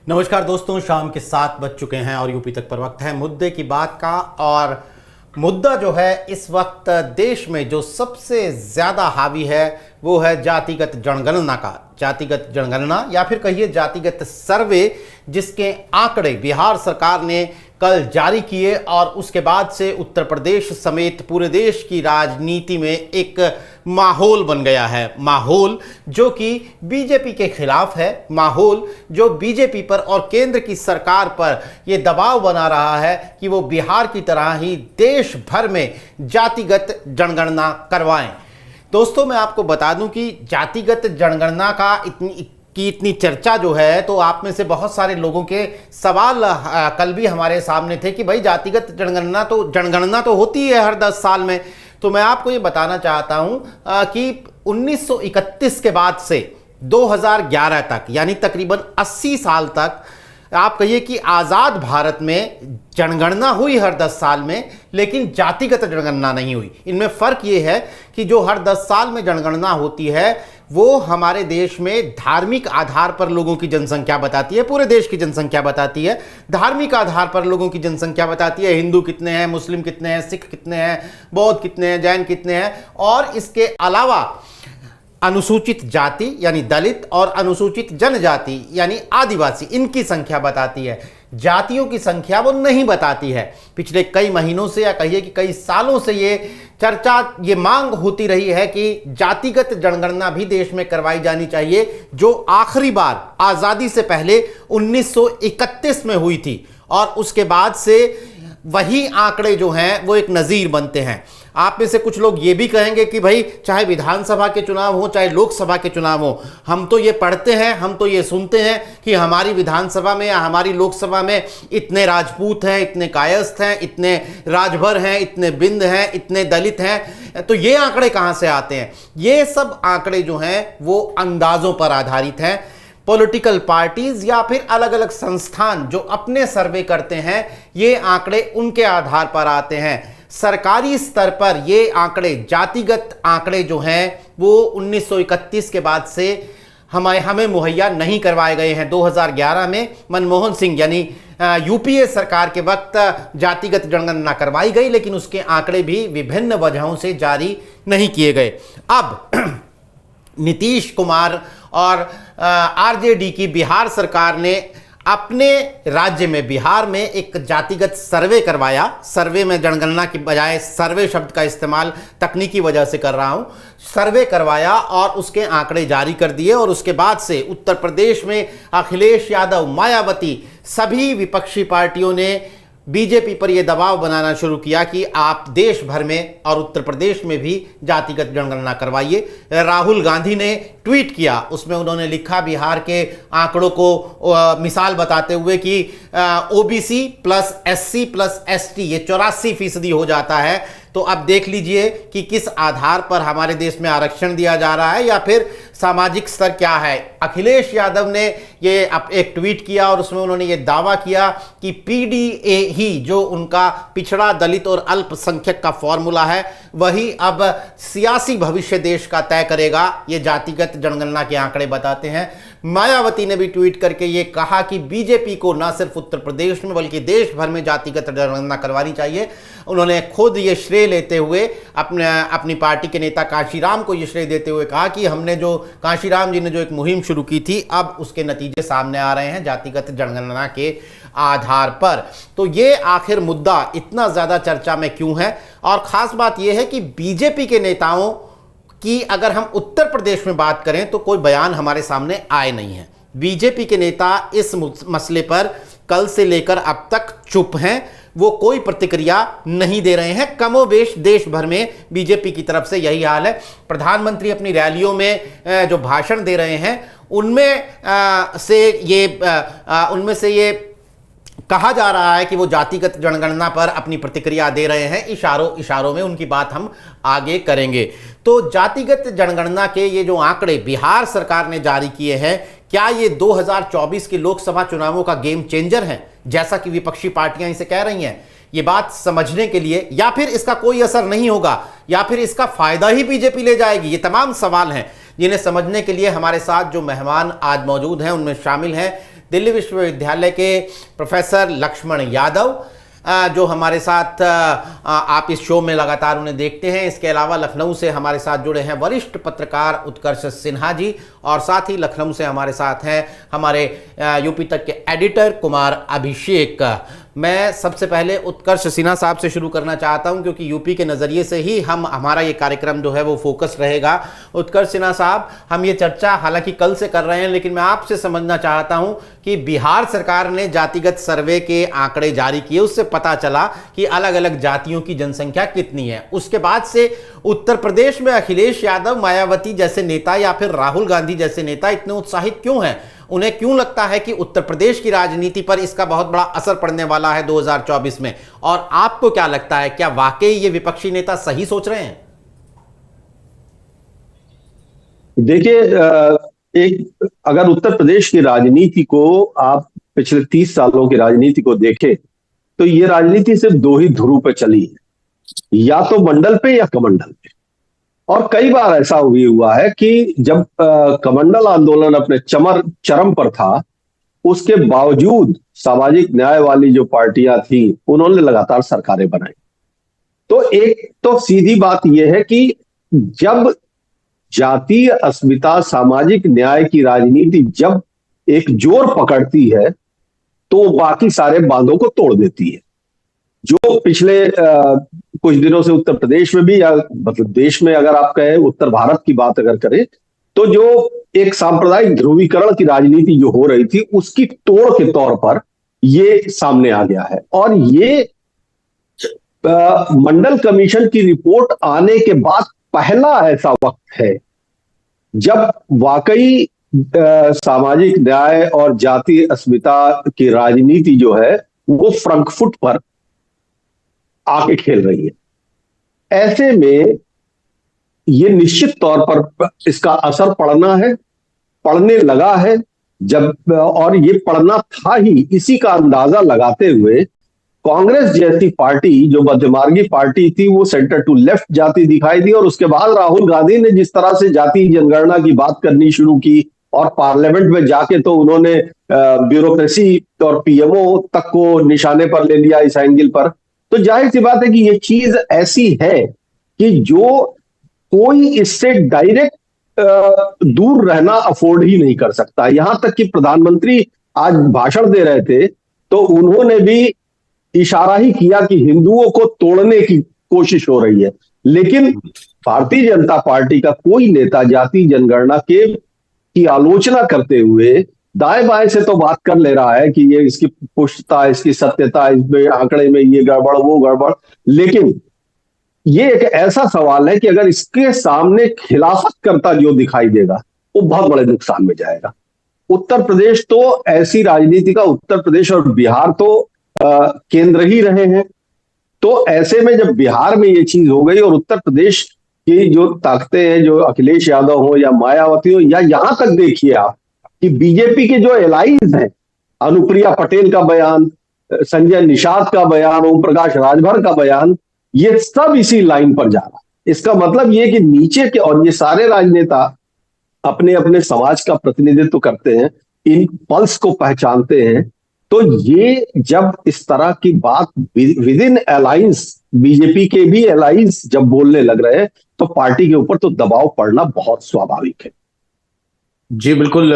नमस्कार दोस्तों, शाम के 7 बज चुके हैं और यूपी तक पर वक्त है मुद्दे की बात का। और मुद्दा जो है इस वक्त देश में जो सबसे ज़्यादा हावी है वो है जातिगत जनगणना का। जातिगत जनगणना या फिर कहिए जातिगत सर्वे, जिसके आंकड़े बिहार सरकार ने कल जारी किए और उसके बाद से उत्तर प्रदेश समेत पूरे देश की राजनीति में एक माहौल बन गया है। माहौल जो कि बीजेपी के खिलाफ है, माहौल जो बीजेपी पर और केंद्र की सरकार पर यह दबाव बना रहा है कि वो बिहार की तरह ही देश भर में जातिगत जनगणना करवाएं। दोस्तों, मैं आपको बता दूं कि जातिगत जनगणना का इतनी चर्चा जो है, तो आप में से बहुत सारे लोगों के सवाल कल भी हमारे सामने थे कि भाई जातिगत जनगणना तो होती है हर 10 साल में। तो मैं आपको ये बताना चाहता हूं कि 1931 के बाद से 2011 तक, यानी तकरीबन 80 साल तक आप कहिए कि आज़ाद भारत में जनगणना हुई हर 10 साल में, लेकिन जातिगत जनगणना नहीं हुई। इनमें फ़र्क ये है कि जो हर 10 साल में जनगणना होती है वो हमारे देश में धार्मिक आधार पर लोगों की जनसंख्या बताती है, पूरे देश की जनसंख्या बताती है। धार्मिक आधार पर लोगों की जनसंख्या बताती है, हिंदू कितने हैं, मुस्लिम कितने हैं, सिख कितने हैं, बौद्ध कितने हैं, जैन कितने हैं। और इसके अलावा अनुसूचित जाति यानी दलित और अनुसूचित जनजाति यानी आदिवासी, इनकी संख्या बताती है। जातियों की संख्या वो नहीं बताती है। पिछले कई महीनों से या कहिए कि कई सालों से ये मांग होती रही है कि जातिगत जनगणना भी देश में करवाई जानी चाहिए, जो आखिरी बार आज़ादी से पहले 1931 में हुई थी। और उसके बाद से वही आंकड़े जो हैं वो एक नज़ीर बनते हैं। आप में से कुछ लोग ये भी कहेंगे कि भाई चाहे विधानसभा के चुनाव हो चाहे लोकसभा के चुनाव हो, हम तो ये पढ़ते हैं, हम तो ये सुनते हैं कि हमारी विधानसभा में या हमारी लोकसभा में इतने राजपूत हैं, इतने कायस्थ हैं, इतने राजभर हैं, इतने बिंद हैं, इतने दलित हैं। तो ये आंकड़े कहाँ से आते हैं? ये सब आंकड़े जो हैं वो अंदाज़ों पर आधारित हैं। पॉलिटिकल पार्टीज या फिर अलग अलग संस्थान जो अपने सर्वे करते हैं, ये आंकड़े उनके आधार पर आते हैं। सरकारी स्तर पर ये आंकड़े, जातिगत आंकड़े जो हैं वो 1931 के बाद से हमें मुहैया नहीं करवाए गए हैं। 2011 में मनमोहन सिंह यानी यूपीए सरकार के वक्त जातिगत जनगणना करवाई गई, लेकिन उसके आंकड़े भी विभिन्न वजहों से जारी नहीं किए गए। अब नीतीश कुमार और आरजेडी की बिहार सरकार ने अपने राज्य में, बिहार में एक जातिगत सर्वे करवाया। सर्वे में जनगणना की बजाय सर्वे शब्द का इस्तेमाल तकनीकी वजह से कर रहा हूं। सर्वे करवाया और उसके आंकड़े जारी कर दिए। और उसके बाद से उत्तर प्रदेश में अखिलेश यादव, मायावती, सभी विपक्षी पार्टियों ने बीजेपी पर यह दबाव बनाना शुरू किया कि आप देश भर में और उत्तर प्रदेश में भी जातिगत जनगणना करवाइए। राहुल गांधी ने ट्वीट किया, उसमें उन्होंने लिखा बिहार के आंकड़ों को मिसाल बताते हुए कि OBC plus SC plus ST ये 84% हो जाता है। तो अब देख लीजिए कि किस आधार पर हमारे देश में आरक्षण दिया जा रहा है या फिर सामाजिक स्तर क्या है। अखिलेश यादव ने ये एक ट्वीट किया और उसमें उन्होंने ये दावा किया कि पीडीए ही जो उनका पिछड़ा, दलित और अल्पसंख्यक का फॉर्मूला है, वही अब सियासी भविष्य देश का तय करेगा। ये जातिगत जनगणना के आंकड़े बताते हैं। मायावती ने भी ट्वीट करके ये कहा कि बीजेपी को न सिर्फ उत्तर प्रदेश में बल्कि देश भर में जातिगत जनगणना करवानी चाहिए। उन्होंने खुद ये श्रेय लेते हुए अपनी पार्टी के नेता कांशीराम को ये श्रेय देते हुए कहा कि हमने जो कांशीराम जी ने जो एक मुहिम शुरू की थी, अब उसके नतीजे सामने आ रहे हैं जातिगत जनगणना के आधार पर। तो ये आखिर मुद्दा इतना ज़्यादा चर्चा में क्यों है? और ख़ास बात यह है कि बीजेपी के नेताओं कि अगर हम उत्तर प्रदेश में बात करें तो कोई बयान हमारे सामने आए नहीं है। बीजेपी के नेता इस मसले पर कल से लेकर अब तक चुप हैं, वो कोई प्रतिक्रिया नहीं दे रहे हैं। कमोबेश देश भर में बीजेपी की तरफ से यही हाल है। प्रधानमंत्री अपनी रैलियों में जो भाषण दे रहे हैं उनमें से ये कहा जा रहा है कि वो जातिगत जनगणना पर अपनी प्रतिक्रिया दे रहे हैं। इशारों में उनकी बात हम आगे करेंगे। तो जातिगत जनगणना के ये जो आंकड़े बिहार सरकार ने जारी किए हैं, क्या ये 2024 के लोकसभा चुनावों का गेम चेंजर है, जैसा कि विपक्षी पार्टियां इसे कह रही हैं? ये बात समझने के लिए, या फिर इसका कोई असर नहीं होगा, या फिर इसका फायदा ही बीजेपी ले जाएगी, ये तमाम सवाल हैं जिन्हें समझने के लिए हमारे साथ जो मेहमान आज मौजूद हैं उनमें शामिल हैं दिल्ली विश्वविद्यालय के प्रोफेसर लक्ष्मण यादव, जो हमारे साथ आप इस शो में लगातार उन्हें देखते हैं। इसके अलावा लखनऊ से हमारे साथ जुड़े हैं वरिष्ठ पत्रकार उत्कर्ष सिन्हा जी, और साथ ही लखनऊ से हमारे साथ हैं हमारे यूपी तक के एडिटर कुमार अभिषेक। मैं सबसे पहले उत्कर्ष सिन्हा साहब से शुरू करना चाहता हूं, क्योंकि यूपी के नज़रिए से ही हमारा ये कार्यक्रम जो है वो फोकस रहेगा। उत्कर्ष सिन्हा साहब, हम ये चर्चा हालांकि कल से कर रहे हैं, लेकिन मैं आपसे समझना चाहता हूं कि बिहार सरकार ने जातिगत सर्वे के आंकड़े जारी किए, उससे पता चला कि अलग अलग जातियों की जनसंख्या कितनी है। उसके बाद से उत्तर प्रदेश में अखिलेश यादव, मायावती जैसे नेता या फिर राहुल गांधी जैसे नेता इतने उत्साहित क्यों हैं? उन्हें क्यों लगता है कि उत्तर प्रदेश की राजनीति पर इसका बहुत बड़ा असर पड़ने वाला है 2024 में? और आपको क्या लगता है, क्या वाकई ये विपक्षी नेता सही सोच रहे हैं? देखिए, एक अगर उत्तर प्रदेश की राजनीति को आप पिछले 30 सालों की राजनीति को देखें, तो ये राजनीति सिर्फ दो ही ध्रुव पे चली है, या तो मंडल पे या कमंडल पे। और कई बार ऐसा भी हुआ है कि जब कमंडल आंदोलन अपने चरम पर था, उसके बावजूद सामाजिक न्याय वाली जो पार्टियां थी उन्होंने लगातार सरकारें बनाई। तो एक तो सीधी बात यह है कि जब जातीय अस्मिता, सामाजिक न्याय की राजनीति जब एक जोर पकड़ती है तो बाकी सारे बांधों को तोड़ देती है। जो पिछले कुछ दिनों से उत्तर प्रदेश में भी, या मतलब देश में अगर आप कहें, उत्तर भारत की बात अगर करें, तो जो एक सांप्रदायिक ध्रुवीकरण की राजनीति जो हो रही थी, उसकी तोड़ के तौर पर ये सामने आ गया है। और ये मंडल कमीशन की रिपोर्ट आने के बाद पहला ऐसा वक्त है जब वाकई सामाजिक न्याय और जातीय अस्मिता की राजनीति जो है वो फ्रंट फुट पर आके खेल रही है। ऐसे में ये निश्चित तौर पर इसका असर पड़ने लगा है जब, और ये पड़ना था ही। इसी का अंदाजा लगाते हुए कांग्रेस जैसी पार्टी, जो मध्यमार्गी पार्टी थी, वो सेंटर टू लेफ्ट जाती दिखाई दी। और उसके बाद राहुल गांधी ने जिस तरह से जातीय जनगणना की बात करनी शुरू की, और पार्लियामेंट में जाके तो उन्होंने ब्यूरोक्रेसी और पीएमओ तक को निशाने पर ले लिया इस एंगल पर। तो जाहिर सी बात है कि ये चीज ऐसी है कि जो कोई इससे डायरेक्ट दूर रहना अफोर्ड ही नहीं कर सकता। यहां तक कि प्रधानमंत्री आज भाषण दे रहे थे तो उन्होंने भी इशारा ही किया कि हिंदुओं को तोड़ने की कोशिश हो रही है। लेकिन भारतीय जनता पार्टी का कोई नेता जातीय जनगणना की आलोचना करते हुए दाएं बाएं से तो बात कर ले रहा है कि ये इसकी पुष्टता, इसकी सत्यता, इसमें आंकड़े में ये गड़बड़ वो गड़बड़। लेकिन ये एक ऐसा सवाल है कि अगर इसके सामने खिलाफत करता जो दिखाई देगा वो बहुत बड़े नुकसान में जाएगा। उत्तर प्रदेश तो ऐसी राजनीति का, उत्तर प्रदेश और बिहार तो केंद्र ही रहे हैं। तो ऐसे में जब बिहार में ये चीज हो गई और उत्तर प्रदेश की जो ताकतें हैं, जो अखिलेश यादव हो या मायावती हो, या यहां तक देखिए आप कि बीजेपी के जो एलाइज हैं, अनुप्रिया पटेल का बयान, संजय निषाद का बयान, ओम प्रकाश राजभर का बयान, ये सब इसी लाइन पर जा रहा है। इसका मतलब ये कि नीचे के, और ये सारे राजनेता अपने अपने समाज का प्रतिनिधित्व करते हैं, इन पल्स को पहचानते हैं। तो ये जब इस तरह की बात विद इन अलायंस, बीजेपी के भी अलायंस जब बोलने लग रहे हैं, तो पार्टी के ऊपर तो दबाव पड़ना बहुत स्वाभाविक है। जी बिल्कुल।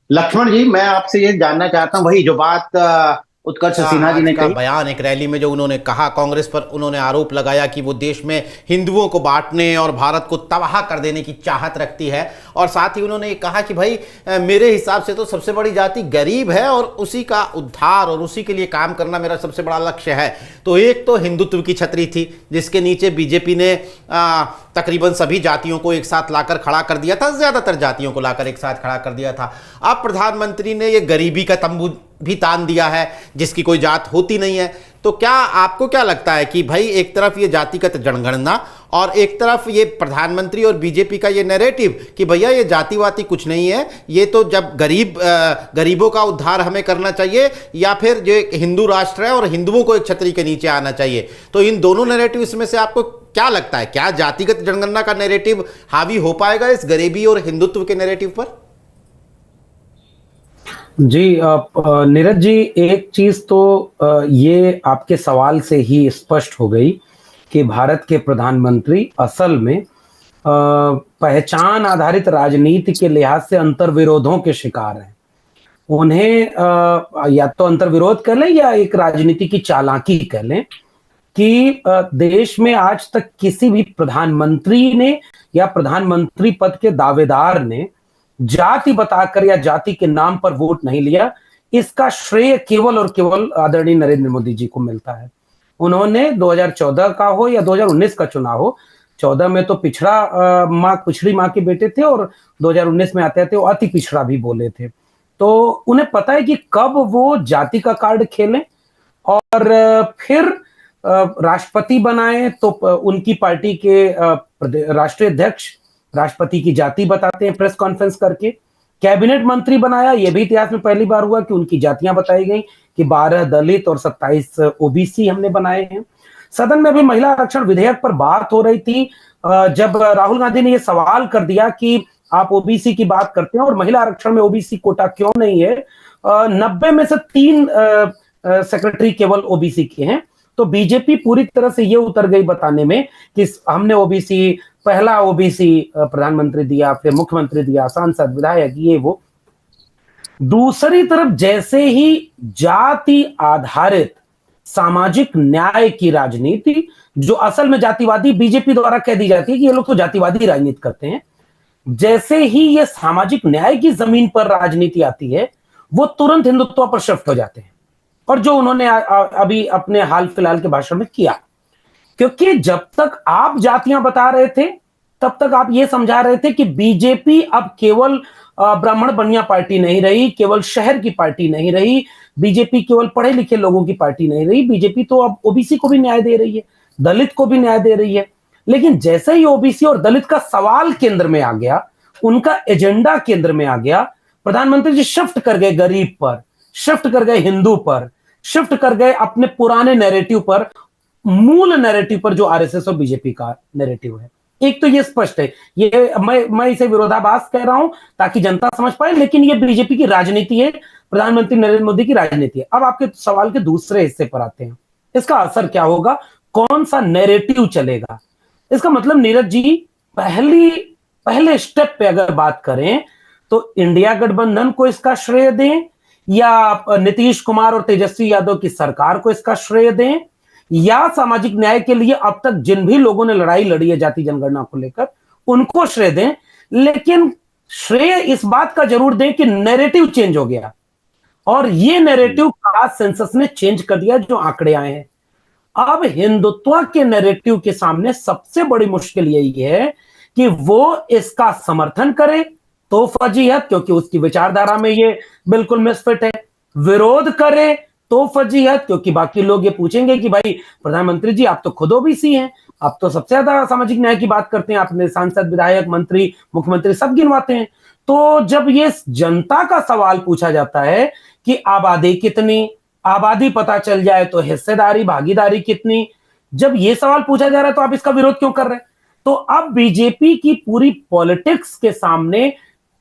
लक्ष्मण जी, मैं आपसे ये जानना चाहता हूं, वही जो बात उत्कर्ष सिन्हा जी ने कहा, बयान एक रैली में जो उन्होंने कहा, कांग्रेस पर उन्होंने आरोप लगाया कि वो देश में हिंदुओं को बांटने और भारत को तबाह कर देने की चाहत रखती है। और साथ ही उन्होंने ये कहा कि भाई मेरे हिसाब से तो सबसे बड़ी जाति गरीब है और उसी का उद्धार और उसी के लिए काम करना मेरा सबसे बड़ा लक्ष्य है। तो एक तो हिंदुत्व की छतरी थी जिसके नीचे बीजेपी ने तकरीबन सभी जातियों को एक साथ लाकर खड़ा कर दिया था, ज्यादातर जातियों को लाकर एक साथ खड़ा कर दिया था। अब प्रधानमंत्री ने ये गरीबी का तंबू भी तान दिया है जिसकी कोई जात होती नहीं है। तो क्या आपको क्या लगता है कि भाई एक तरफ ये जातिगत जनगणना और एक तरफ ये प्रधानमंत्री और बीजेपी का ये नैरेटिव कि भैया ये जातिवादी कुछ नहीं है, ये तो जब गरीबों का उद्धार हमें करना चाहिए, या फिर जो हिंदू राष्ट्र है और हिंदुओं को एक छतरी के नीचे आना चाहिए, तो इन दोनों नैरेटिव में से आपको क्या लगता है, क्या जातिगत जनगणना का नैरेटिव हावी हो पाएगा इस गरीबी और हिंदुत्व के नैरेटिव पर? जी नीरज जी, एक चीज तो ये आपके सवाल से ही स्पष्ट हो गई कि भारत के प्रधानमंत्री असल में पहचान आधारित राजनीति के लिहाज से अंतर्विरोधों के शिकार हैं। उन्हें या तो अंतर्विरोध कह लें या एक राजनीति की चालाकी कह लें कि देश में आज तक किसी भी प्रधानमंत्री ने या प्रधानमंत्री पद के दावेदार ने जाति बताकर या जाति के नाम पर वोट नहीं लिया। इसका श्रेय केवल और केवल आदरणीय नरेंद्र मोदी जी को मिलता है। उन्होंने 2014 का हो या 2019 का चुनाव हो, 14 में तो पिछड़ी माँ के बेटे थे और 2019 में आते आते वो अति पिछड़ा भी बोले थे। तो उन्हें पता है कि कब वो जाति का कार्ड खेलें और फिर राष्ट्रपति बनाए तो उनकी पार्टी के राष्ट्रीय अध्यक्ष राष्ट्रपति की जाति बताते हैं प्रेस कॉन्फ्रेंस करके। कैबिनेट मंत्री बनाया, यह भी इतिहास में पहली बार हुआ कि उनकी जातियां बताई गई कि 12 दलित और 27 ओबीसी हमने बनाए हैं। सदन में भी महिला आरक्षण विधेयक पर बात हो रही थी जब राहुल गांधी ने यह सवाल कर दिया कि आप ओबीसी की बात करते हैं और महिला आरक्षण में ओबीसी कोटा क्यों नहीं है। 90 में से 3 सेक्रेटरी केवल ओबीसी के हैं। तो बीजेपी पूरी तरह से ये उतर गई बताने में कि हमने ओबीसी, पहला ओबीसी प्रधानमंत्री दिया, फिर मुख्यमंत्री दिया, सांसद, विधायक, ये वो। दूसरी तरफ जैसे ही जाति आधारित सामाजिक न्याय की राजनीति, जो असल में जातिवादी बीजेपी द्वारा कह दी जाती है कि ये लोग तो जातिवादी राजनीति करते हैं, जैसे ही ये सामाजिक न्याय की जमीन पर राजनीति आती है वो तुरंत हिंदुत्व पर शिफ्ट हो जाते हैं। और जो उन्होंने अभी अपने हाल फिलहाल के भाषण में किया, क्योंकि जब तक आप जातियां बता रहे थे तब तक आप ये समझा रहे थे कि बीजेपी अब केवल ब्राह्मण बनिया पार्टी नहीं रही, केवल शहर की पार्टी नहीं रही, बीजेपी केवल पढ़े लिखे लोगों की पार्टी नहीं रही, बीजेपी तो अब ओबीसी को भी न्याय दे रही है, दलित को भी न्याय दे रही है। लेकिन जैसे ही ओबीसी और दलित का सवाल केंद्र में आ गया, उनका एजेंडा केंद्र में आ गया, प्रधानमंत्री जी शिफ्ट कर गए गरीब पर, शिफ्ट कर गए हिंदू पर, शिफ्ट कर गए अपने पुराने नैरेटिव पर, मूल नैरेटिव पर जो आरएसएस और बीजेपी का नैरेटिव है। एक तो ये स्पष्ट है, ये मैं इसे विरोधाभास कह रहा हूं ताकि जनता समझ पाए, लेकिन ये बीजेपी की राजनीति है, प्रधानमंत्री नरेंद्र मोदी की राजनीति है। अब आपके सवाल के दूसरे हिस्से पर आते हैं, इसका असर क्या होगा, कौन सा नैरेटिव चलेगा। इसका मतलब नीरज जी, पहले स्टेप पे अगर बात करें तो इंडिया गठबंधन को इसका श्रेय दें या नीतीश कुमार और तेजस्वी यादव की सरकार को इसका श्रेय दें या सामाजिक न्याय के लिए अब तक जिन भी लोगों ने लड़ाई लड़ी है जाति जनगणना को लेकर उनको श्रेय दें, लेकिन श्रेय इस बात का जरूर दें कि नैरेटिव चेंज हो गया और ये नैरेटिव कास्ट सेंसस ने चेंज कर दिया। जो आंकड़े आए हैं, अब हिंदुत्व के नैरेटिव के सामने सबसे बड़ी मुश्किल यही है कि वो इसका समर्थन करे तो फजीहत, क्योंकि उसकी विचारधारा में ये बिल्कुल मिसफिट है, विरोध करे तो फजीहत, क्योंकि बाकी लोग ये पूछेंगे कि भाई प्रधानमंत्री जी आप तो खुद ओबीसी हैं, आप तो सबसे ज्यादा सामाजिक न्याय की बात करते हैं, आपने सांसद, विधायक, मंत्री, मुख्यमंत्री सब गिनवाते हैं। तो जब ये जनता का सवाल पूछा जाता है कि आबादी कितनी, आबादी पता चल जाए तो हिस्सेदारी, भागीदारी कितनी, जब ये सवाल पूछा जा रहा है तो आप इसका विरोध क्यों कर रहे हैं। तो अब बीजेपी की पूरी पॉलिटिक्स के सामने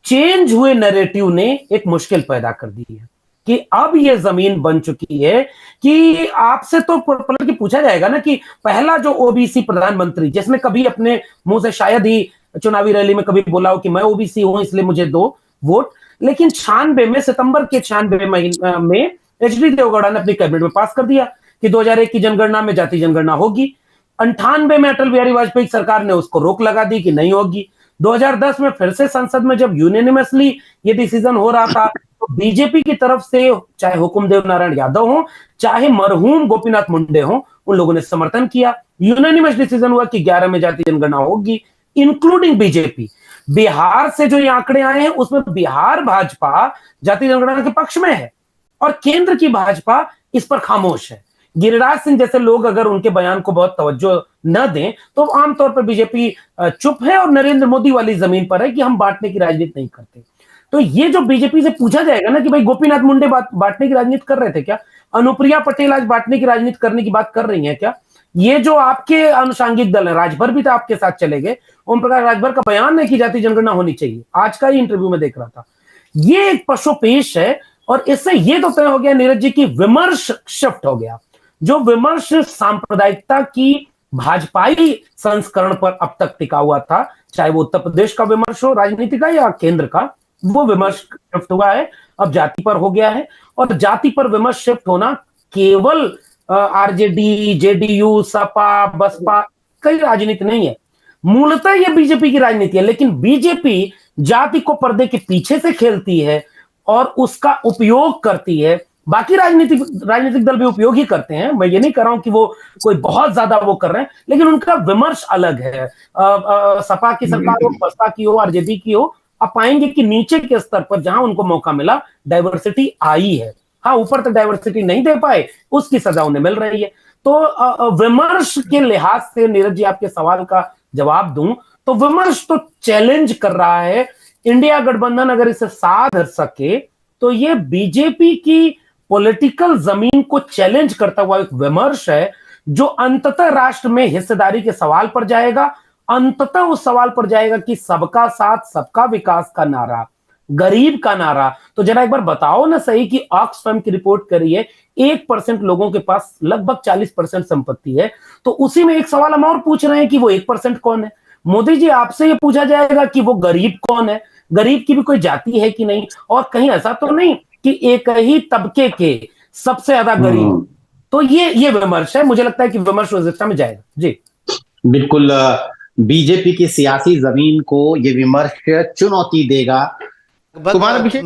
चेंज हुए नैरेटिव ने एक मुश्किल पैदा कर दी है कि अब यह जमीन बन चुकी है कि आपसे तो पलट के पूछा जाएगा ना कि पहला जो ओबीसी प्रधानमंत्री जिसने कभी अपने मुंह से शायद ही चुनावी रैली में कभी बोला हो कि मैं ओबीसी हूं इसलिए मुझे दो वोट, लेकिन 96 में, सितंबर के 96 में एचडी देवगौड़ा ने अपनी कैबिनेट में पास कर दिया कि 2001 की जनगणना में जाति जनगणना होगी। 98 में अटल बिहारी वाजपेयी सरकार ने उसको रोक लगा दी कि नहीं होगी। 2010 में फिर से संसद में जब यूनिनिमसली ये डिसीजन हो रहा था तो बीजेपी की तरफ से चाहे हुकुमदेव नारायण यादव हो चाहे मरहूम गोपीनाथ मुंडे हो, उन लोगों ने समर्थन किया। यूनिनिमस डिसीजन हुआ कि 11 में जाति जनगणना होगी, इंक्लूडिंग बीजेपी। बिहार से जो ये आंकड़े आए हैं उसमें बिहार भाजपा जाति जनगणना के पक्ष में है और केंद्र की भाजपा इस पर खामोश है। गिरिराज सिंह जैसे लोग अगर उनके बयान को बहुत तवज्जो न दें तो आमतौर पर बीजेपी चुप है और नरेंद्र मोदी वाली जमीन पर है कि हम बांटने की राजनीति नहीं करते। तो ये जो बीजेपी से पूछा जाएगा ना कि भाई गोपीनाथ मुंडे बांटने की राजनीति कर रहे थे क्या, अनुप्रिया पटेल आज बांटने की राजनीति करने की बात कर रही है क्या, ये जो आपके अनुषांगिक दल है, राजभर भी तो आपके साथ चले गए, ओम प्रकाश राजभर का बयान है कि जाति जनगणना होनी चाहिए, आज का ही इंटरव्यू में देख रहा था। ये एक पशुपेश है और इससे ये तो तय हो गया नीरज जी की विमर्श शिफ्ट हो गया। जो विमर्श सांप्रदायिकता की भाजपाई संस्करण पर अब तक टिका हुआ था, चाहे वो उत्तर प्रदेश का विमर्श हो राजनीति का या केंद्र का, वो विमर्श शिफ्ट हुआ है, अब जाति पर हो गया है। और जाति पर विमर्श शिफ्ट होना केवल आरजेडी, जेडीयू, सपा, बसपा कई राजनीति नहीं है, मूलतः ये बीजेपी की राजनीति है। लेकिन बीजेपी जाति को पर्दे के पीछे से खेलती है और उसका उपयोग करती है। बाकी राजनीतिक दल भी उपयोग ही करते हैं, मैं ये नहीं कर रहा हूं कि वो कोई बहुत ज्यादा वो कर रहे हैं, लेकिन उनका विमर्श अलग है। सपा की सरकार हो, बसपा की हो, आरजेडी की हो, आप पाएंगे कि नीचे के स्तर पर जहां उनको मौका मिला डाइवर्सिटी आई है। हाँ, ऊपर तक डाइवर्सिटी नहीं दे पाए, उसकी सजा उन्हें मिल रही है। तो विमर्श के लिहाज से नीरज जी आपके सवाल का जवाब दूं तो विमर्श तो चैलेंज कर रहा है। इंडिया गठबंधन अगर इसे साध सके तो ये बीजेपी की पॉलिटिकल जमीन को चैलेंज करता हुआ एक विमर्श है, जो अंततः राष्ट्र में हिस्सेदारी के सवाल पर जाएगा, अंततः उस सवाल पर जाएगा कि सबका साथ सबका विकास का नारा, गरीब का नारा। तो जरा एक बार बताओ ना सही कि ऑक्सफैम की रिपोर्ट करी है 1% लोगों के पास लगभग 40% संपत्ति है, तो उसी में एक सवाल हम और पूछ रहे हैं कि वो 1% कौन है। मोदी जी, आपसे ये पूछा जाएगा कि वो गरीब कौन है, गरीब की भी कोई जाति है कि नहीं, और कहीं ऐसा तो नहीं कि एक ही तबके के सबसे ज्यादा गरीब। तो ये विमर्श है, मुझे लगता है कि विमर्श उस दिशा में जाएगा। जी बिल्कुल, बीजेपी की सियासी जमीन को ये विमर्श चुनौती देगा। तुम्हारा विषय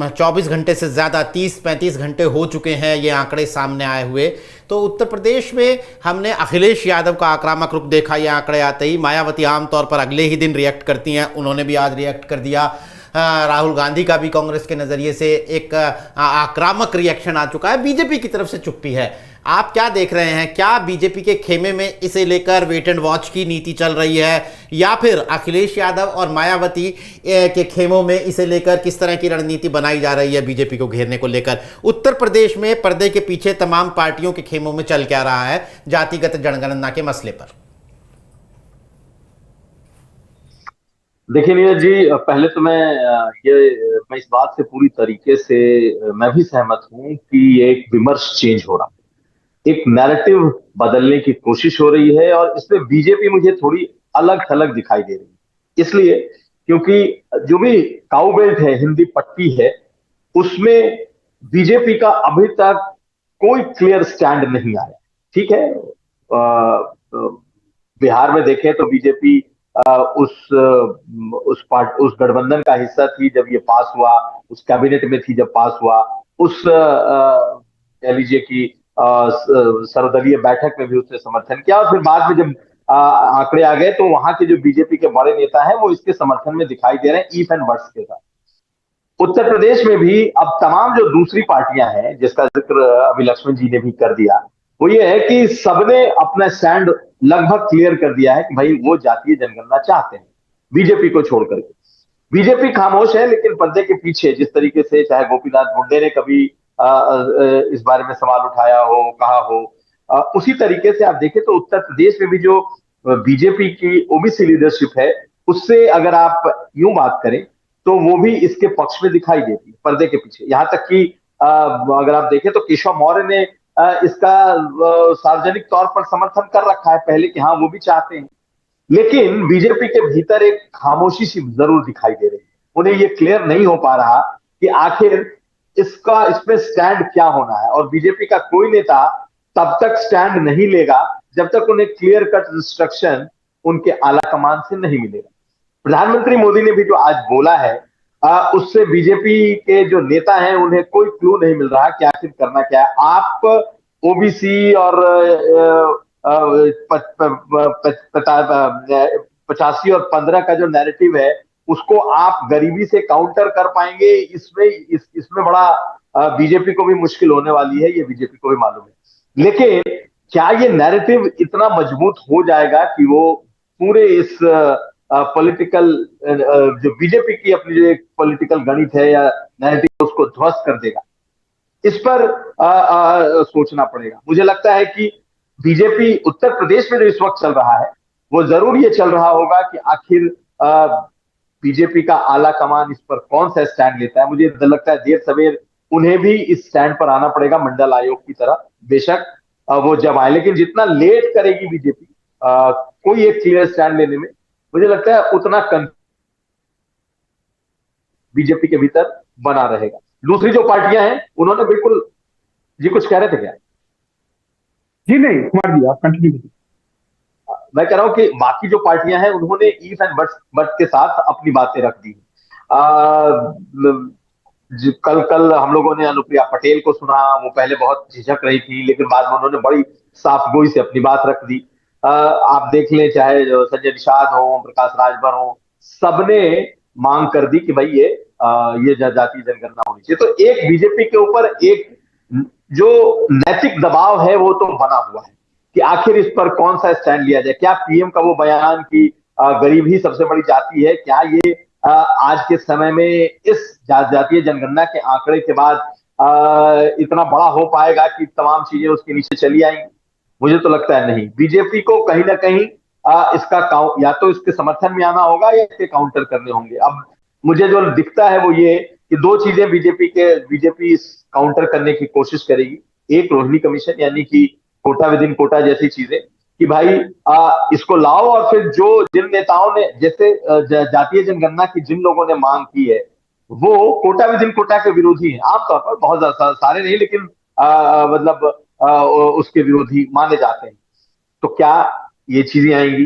24 घंटे से ज्यादा 30-35 घंटे हो चुके हैं ये आंकड़े सामने आए हुए। तो उत्तर प्रदेश में हमने अखिलेश यादव का आक्रामक रुख देखा, ये आंकड़े आते ही। मायावती आमतौर पर अगले ही दिन रिएक्ट करती हैं, उन्होंने भी आज रिएक्ट कर दिया। राहुल गांधी का भी कांग्रेस के नजरिए से एक आक्रामक रिएक्शन आ चुका है, बीजेपी की तरफ से चुप्पी है। आप क्या देख रहे हैं? क्या बीजेपी के खेमे में इसे लेकर वेट एंड वॉच की नीति चल रही है, या फिर अखिलेश यादव और मायावती के खेमों में इसे लेकर किस तरह की रणनीति बनाई जा रही है बीजेपी को घेरने को लेकर? उत्तर प्रदेश में पर्दे के पीछे तमाम पार्टियों के खेमों में चल क्या रहा है जातिगत जनगणना के मसले पर? देखिए नीरज जी, पहले तो मैं इस बात से पूरी तरीके से मैं भी सहमत हूं कि ये एक विमर्श चेंज हो रहा है, एक नैरेटिव बदलने की कोशिश हो रही है, और इसमें बीजेपी मुझे थोड़ी अलग थलग दिखाई दे रही है। इसलिए क्योंकि जो भी काऊ बेल्ट है, हिंदी पट्टी है, उसमें बीजेपी का अभी तक कोई क्लियर स्टैंड नहीं आया। ठीक है, बिहार में देखें तो बीजेपी उस गठबंधन का हिस्सा थी जब ये पास हुआ, उस कैबिनेट में थी जब पास हुआ, उस कह लीजिए कि सर्वदलीय बैठक में भी उसने समर्थन किया, और फिर बाद में जब आंकड़े आ गए तो वहां के जो बीजेपी के बड़े नेता हैं वो इसके समर्थन में दिखाई दे रहे हैं, ईफ एंड वर्ड्स के साथ। उत्तर प्रदेश में भी अब तमाम जो दूसरी पार्टियां हैं, जिसका जिक्र अभी लक्ष्मण जी ने भी कर दिया, वो ये है कि सबने अपना स्टैंड लगभग क्लियर कर दिया है कि भाई वो जातीय जनगणना चाहते हैं, बीजेपी को छोड़ करके। बीजेपी खामोश है, लेकिन पर्दे के पीछे जिस तरीके से चाहे गोपीनाथ मुंडे ने कभी इस बारे में सवाल उठाया हो, कहा हो, उसी तरीके से आप देखें तो उत्तर प्रदेश में भी जो बीजेपी की ओबीसी लीडरशिप है, उससे अगर आप यूं बात करें तो वो भी इसके पक्ष में दिखाई देती है पर्दे के पीछे। यहां तक कि अगर आप देखें तो केशव मौर्य ने इसका सार्वजनिक तौर पर समर्थन कर रखा है पहले कि हाँ वो भी चाहते हैं, लेकिन बीजेपी के भीतर एक खामोशी सी जरूर दिखाई दे रही है। उन्हें ये क्लियर नहीं हो पा रहा कि आखिर इसमें स्टैंड क्या होना है, और बीजेपी का कोई नेता तब तक स्टैंड नहीं लेगा जब तक उन्हें क्लियर कट इंस्ट्रक्शन उनके आला कमान से नहीं मिलेगा। प्रधानमंत्री मोदी ने भी जो आज बोला है, उससे बीजेपी के जो नेता हैं उन्हें कोई क्लू नहीं मिल रहा कि आखिर करना क्या है। आप ओबीसी और 85 और 15 का जो नैरेटिव है उसको आप गरीबी से काउंटर कर पाएंगे, इसमें बड़ा बीजेपी को भी मुश्किल होने वाली है, ये बीजेपी को भी मालूम है। लेकिन क्या ये नैरेटिव इतना मजबूत हो जाएगा कि वो पूरे इस पॉलिटिकल जो बीजेपी की अपनी जो एक पॉलिटिकल गणित है या नैरेटिव उसको ध्वस्त कर देगा? इस पर सोचना पड़ेगा। मुझे लगता है कि बीजेपी उत्तर प्रदेश में जो इस वक्त चल रहा है वो जरूर ये चल रहा होगा कि आखिर बीजेपी का आला कमान इस पर कौन सा स्टैंड लेता है। मुझे लगता है देर सवेर उन्हें भी इस स्टैंड पर आना पड़ेगा, मंडल आयोग की तरह। बेशक वो जब आए, लेकिन जितना लेट करेगी बीजेपी कोई एक क्लियर स्टैंड लेने में, मुझे लगता है उतना बीजेपी के भीतर बना रहेगा। दूसरी जो पार्टियां हैं उन्होंने बिल्कुल, जी कुछ कह रहे थे क्या? जी नहीं कुमार जी, आप कंटिन्यू कीजिए। मैं कह रहा हूं कि बाकी जो पार्टियां हैं उन्होंने ईफ एंड बट के साथ अपनी बातें रख दी। कल हम लोगों ने अनुप्रिया पटेल को सुना, वो पहले बहुत झिझक रही थी, लेकिन बाद में उन्होंने बड़ी साफ गोई से अपनी बात रख दी। आप देख लें, चाहे जो संजय निषाद हो, प्रकाश राजभर हो, सबने मांग कर दी कि भाई ये जातीय जनगणना होनी चाहिए। तो एक बीजेपी के ऊपर एक जो नैतिक दबाव है वो तो बना हुआ है कि आखिर इस पर कौन सा स्टैंड लिया जाए। क्या पीएम का वो बयान कि गरीब ही सबसे बड़ी जाति है, क्या ये आज के समय में इस जातीय जनगणना के आंकड़े के बाद इतना बड़ा हो पाएगा कि तमाम चीजें उसके नीचे चली आएंगी? मुझे तो लगता है नहीं। बीजेपी को कहीं ना कहीं इसका या तो इसके समर्थन में आना होगा या इसके काउंटर करने होंगे। अब मुझे जो दिखता है वो ये कि दो चीजें बीजेपी इस काउंटर करने की कोशिश करेगी। एक रोहिणी कमीशन, यानी कि कोटा विद इन कोटा जैसी चीजें, कि भाई इसको लाओ, और फिर जिन नेताओं ने, जैसे जातीय जनगणना की जिन लोगों ने मांग की है वो कोटा विद इन कोटा के विरोधी हैं आमतौर पर, बहुत सारे नहीं, लेकिन मतलब उसके विरोधी माने जाते हैं। तो क्या ये चीजें आएंगी?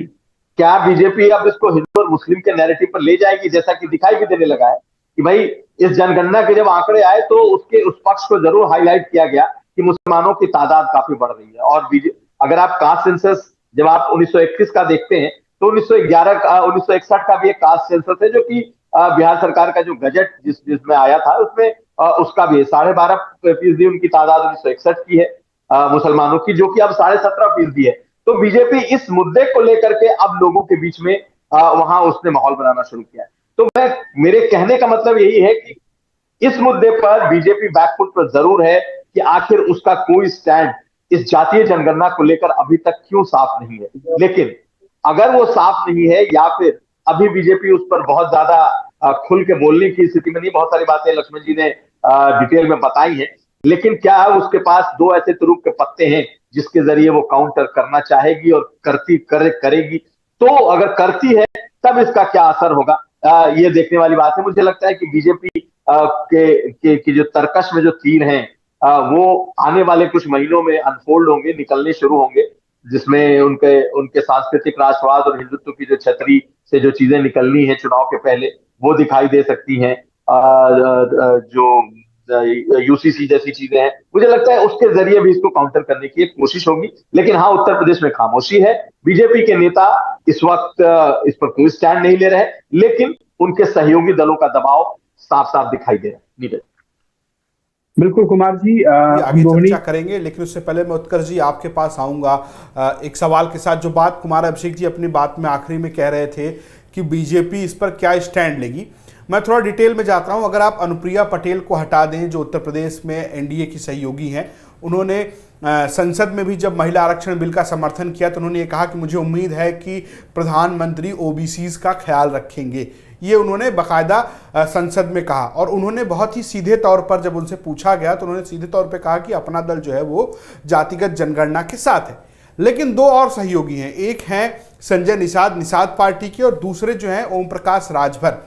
क्या बीजेपी अब इसको हिंदू और मुस्लिम के नैरेटिव पर ले जाएगी, जैसा कि दिखाई भी देने लगा है कि भाई इस जनगणना के जब आंकड़े आए तो उस पक्ष को जरूर हाईलाइट किया गया कि मुसलमानों की तादाद काफी बढ़ रही है। और अगर आप कास्ट सेंसस, जब आप 1921 का देखते हैं तो 1961 का भी एक कास्ट सेंसस है, जो कि बिहार सरकार का जो गजट जिसमें आया था उसमें उसका भी 12.5% उनकी तादाद 1961 की है मुसलमानों की, जो कि अब 17.5% है। तो बीजेपी इस मुद्दे को लेकर के अब लोगों के बीच में वहां उसने माहौल बनाना शुरू किया है। तो मेरे कहने का मतलब यही है कि इस मुद्दे पर बीजेपी बैकफुट पर जरूर है कि आखिर उसका कोई स्टैंड इस जातीय जनगणना को लेकर अभी तक क्यों साफ नहीं है। लेकिन अगर वो साफ नहीं है या फिर अभी बीजेपी उस पर बहुत ज्यादा खुल के बोलने की स्थिति में नहीं, बहुत सारी बातें लक्ष्मण जी ने डिटेल में बताई है, लेकिन क्या है उसके पास दो ऐसे तुरुप के पत्ते हैं जिसके जरिए वो काउंटर करना चाहेगी और करेगी। तो अगर करती है तब इसका क्या असर होगा, ये देखने वाली बात है। मुझे लगता है कि बीजेपी के जो तर्कश में जो तीर हैं वो आने वाले कुछ महीनों में अनफोल्ड होंगे, निकलने शुरू होंगे, जिसमें उनके सांस्कृतिक राष्ट्रवाद और हिंदुत्व की जो छतरी से जो चीजें निकलनी है चुनाव के पहले, वो दिखाई दे सकती हैं। जो यूसीसी जैसी चीजें हैं, मुझे लगता है उसके जरिए भी इसको काउंटर करने की एक कोशिश होगी। लेकिन हाँ, उत्तर प्रदेश में खामोशी है। बीजेपी के नेता इस वक्त इस पर कोई स्टैंड नहीं ले रहे, लेकिन उनके सहयोगी दलों का दबाव साफ साफ दिखाई दे रहा है। नीरज, बिल्कुल कुमार जी, आगे चर्चा करेंगे, लेकिन उससे पहले मैं उत्कर्ष जी आपके पास आऊंगा एक सवाल के साथ। जो बात कुमार अभिषेक जी अपनी बात में आखिरी में कह रहे थे कि बीजेपी इस पर क्या स्टैंड लेगी, मैं थोड़ा डिटेल में जाता हूं। अगर आप अनुप्रिया पटेल को हटा दें, जो उत्तर प्रदेश में एनडीए की सहयोगी हैं, उन्होंने संसद में भी जब महिला आरक्षण बिल का समर्थन किया तो उन्होंने ये कहा कि मुझे उम्मीद है कि प्रधानमंत्री ओबीसीज का ख्याल रखेंगे। ये उन्होंने बाकायदा संसद में कहा, और उन्होंने बहुत ही सीधे तौर पर जब उनसे पूछा गया तो उन्होंने सीधे तौर पर कहा कि अपना दल जो है वो जातिगत जनगणना के साथ है। लेकिन दो और सहयोगी हैं, एक हैं संजय निषाद पार्टी के, और दूसरे जो हैं ओम प्रकाश राजभर।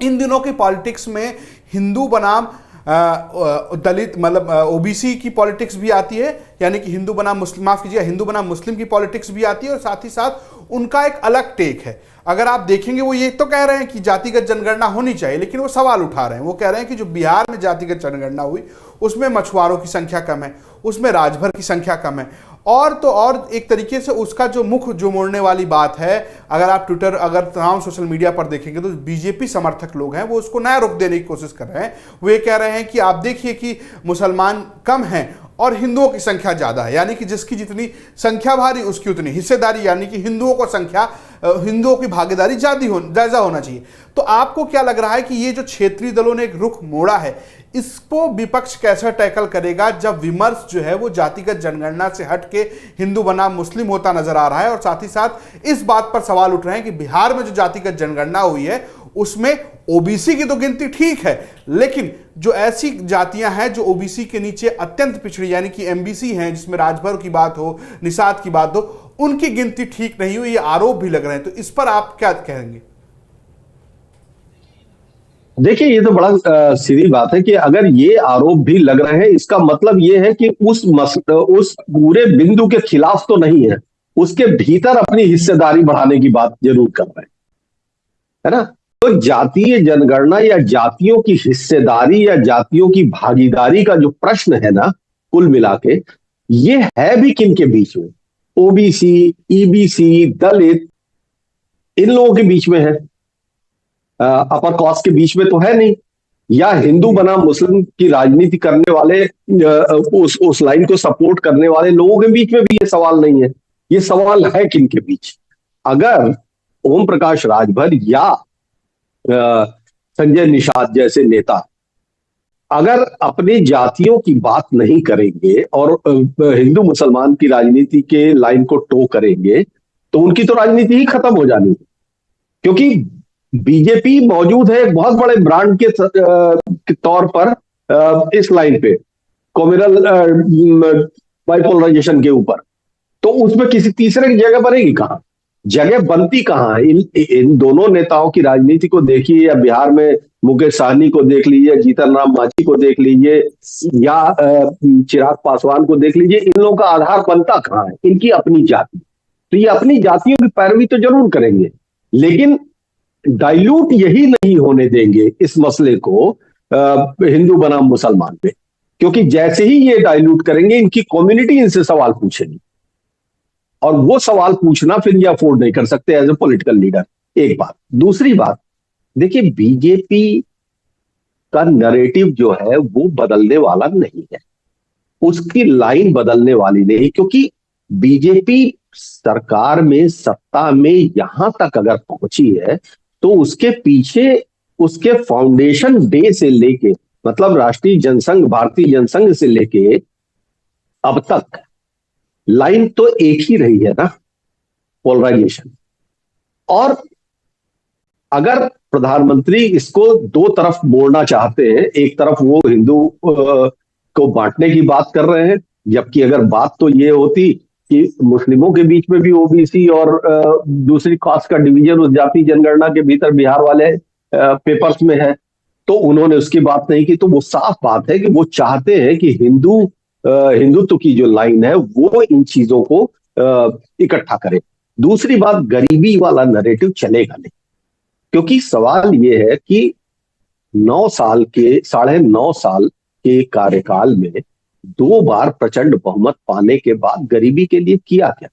इन दिनों की पॉलिटिक्स में हिंदू बनाम दलित, मतलब ओबीसी की पॉलिटिक्स भी आती है, यानी कि हिंदू बनाम मुस्लिम, माफ कीजिए, हिंदू बनाम मुस्लिम की पॉलिटिक्स भी आती है, और साथ ही साथ उनका एक अलग टेक है। अगर आप देखेंगे, वो ये तो कह रहे हैं कि जातिगत जनगणना होनी चाहिए, लेकिन वो सवाल उठा रहे हैं। वो कह रहे हैं कि जो बिहार में जातिगत जनगणना हुई उसमें मछुआरों की संख्या कम है, उसमें राजभर की संख्या कम है, और तो और एक तरीके से उसका जो मुख जो मोड़ने वाली बात है, अगर आप ट्विटर, अगर तमाम सोशल मीडिया पर देखेंगे तो बीजेपी समर्थक लोग हैं वो उसको नया रुख देने की कोशिश कर रहे हैं। वो ये कह रहे हैं कि आप देखिए कि मुसलमान कम हैं और हिंदुओं की संख्या ज़्यादा है, यानी कि जिसकी जितनी संख्या भारी उसकी उतनी हिस्सेदारी, यानी कि हिंदुओं की भागीदारी ज़्यादा होना चाहिए। तो आपको क्या लग रहा है कि ये जो क्षेत्रीय दलों ने एक रुख मोड़ा है, इसको विपक्ष कैसे टैकल करेगा, जब विमर्श जो है वो जातिगत जनगणना से हट के हिंदू बनाम मुस्लिम होता नजर आ रहा है, और साथ ही साथ इस बात पर सवाल उठ रहे हैं कि बिहार में जो जातिगत जनगणना हुई है उसमें ओबीसी की तो गिनती ठीक है, लेकिन जो ऐसी जातियां हैं जो ओबीसी के नीचे अत्यंत पिछड़ी यानी कि एमबीसी हैं, जिसमें राजभर की बात हो, निषाद की बात हो, उनकी गिनती ठीक नहीं हुई, ये आरोप भी लग रहे हैं। तो इस पर आप क्या कहेंगे? देखिए, ये तो बड़ा सीधी बात है कि अगर ये आरोप भी लग रहे हैं, इसका मतलब ये है कि उस पूरे बिंदु के खिलाफ तो नहीं है, उसके भीतर अपनी हिस्सेदारी बढ़ाने की बात जरूर कर रहे हैं, है ना। तो जातीय जनगणना या जातियों की हिस्सेदारी या जातियों की भागीदारी का जो प्रश्न है ना, कुल मिला के ये है भी किन के बीच में? ओबीसी, ईबीसी, दलित, इन लोगों के बीच में है, अपर कास्ट के बीच में तो है नहीं। या हिंदू बनाम मुस्लिम की राजनीति करने वाले, उस लाइन को सपोर्ट करने वाले लोगों के बीच में भी ये सवाल नहीं है। ये सवाल है किन के बीच? अगर ओम प्रकाश राजभर या संजय निषाद जैसे नेता अगर अपनी जातियों की बात नहीं करेंगे और हिंदू मुसलमान की राजनीति के लाइन को टो करेंगे, तो उनकी तो राजनीति ही खत्म हो जानी है। क्योंकि बीजेपी मौजूद है एक बहुत बड़े ब्रांड के तौर पर इस लाइन पे, कॉम्युनल बाइपोलराइजेशन के ऊपर, तो उसमें किसी तीसरे की जगह बनेगी कहां? जगह बनती कहां है? इन दोनों नेताओं की राजनीति को देखिए, या बिहार में मुकेश सहनी को देख लीजिए, जीतन राम मांझी को देख लीजिए, या चिराग पासवान को देख लीजिए, इन लोगों का आधार बनता कहां है? इनकी अपनी जाति। तो ये अपनी जातियों की पैरवी तो जरूर करेंगे, लेकिन डाइल्यूट यही नहीं होने देंगे इस मसले को हिंदू बनाम मुसलमान पे। क्योंकि जैसे ही ये डाइल्यूट करेंगे, इनकी कम्युनिटी इनसे सवाल पूछेगी, और वो सवाल पूछना फिर ये अफोर्ड नहीं कर सकते एज ए पॉलिटिकल लीडर। एक बात। दूसरी बात, देखिए, बीजेपी का नैरेटिव जो है वो बदलने वाला नहीं है, उसकी लाइन बदलने वाली नहीं। क्योंकि बीजेपी सरकार में, सत्ता में यहां तक अगर पहुंची है, तो उसके पीछे उसके फाउंडेशन डे से लेके, मतलब राष्ट्रीय जनसंघ, भारतीय जनसंघ से लेके अब तक लाइन तो एक ही रही है ना, पोलराइजेशन। और अगर प्रधानमंत्री इसको दो तरफ मोड़ना चाहते हैं, एक तरफ वो हिंदू को बांटने की बात कर रहे हैं, जबकि अगर बात तो ये होती कि मुस्लिमों के बीच में भी ओबीसी और दूसरी कास्ट का डिवीजन उस जाति जनगणना के भीतर बिहार वाले पेपर्स में है, तो उन्होंने उसकी बात नहीं की। तो वो साफ बात है कि वो चाहते हैं कि हिंदुत्व की जो लाइन है वो इन चीजों को इकट्ठा करे। दूसरी बात, गरीबी वाला नैरेटिव चलेगा नहीं, क्योंकि सवाल ये है कि 9.5 साल के कार्यकाल में 2 बार प्रचंड बहुमत पाने के बाद गरीबी के लिए किया क्या?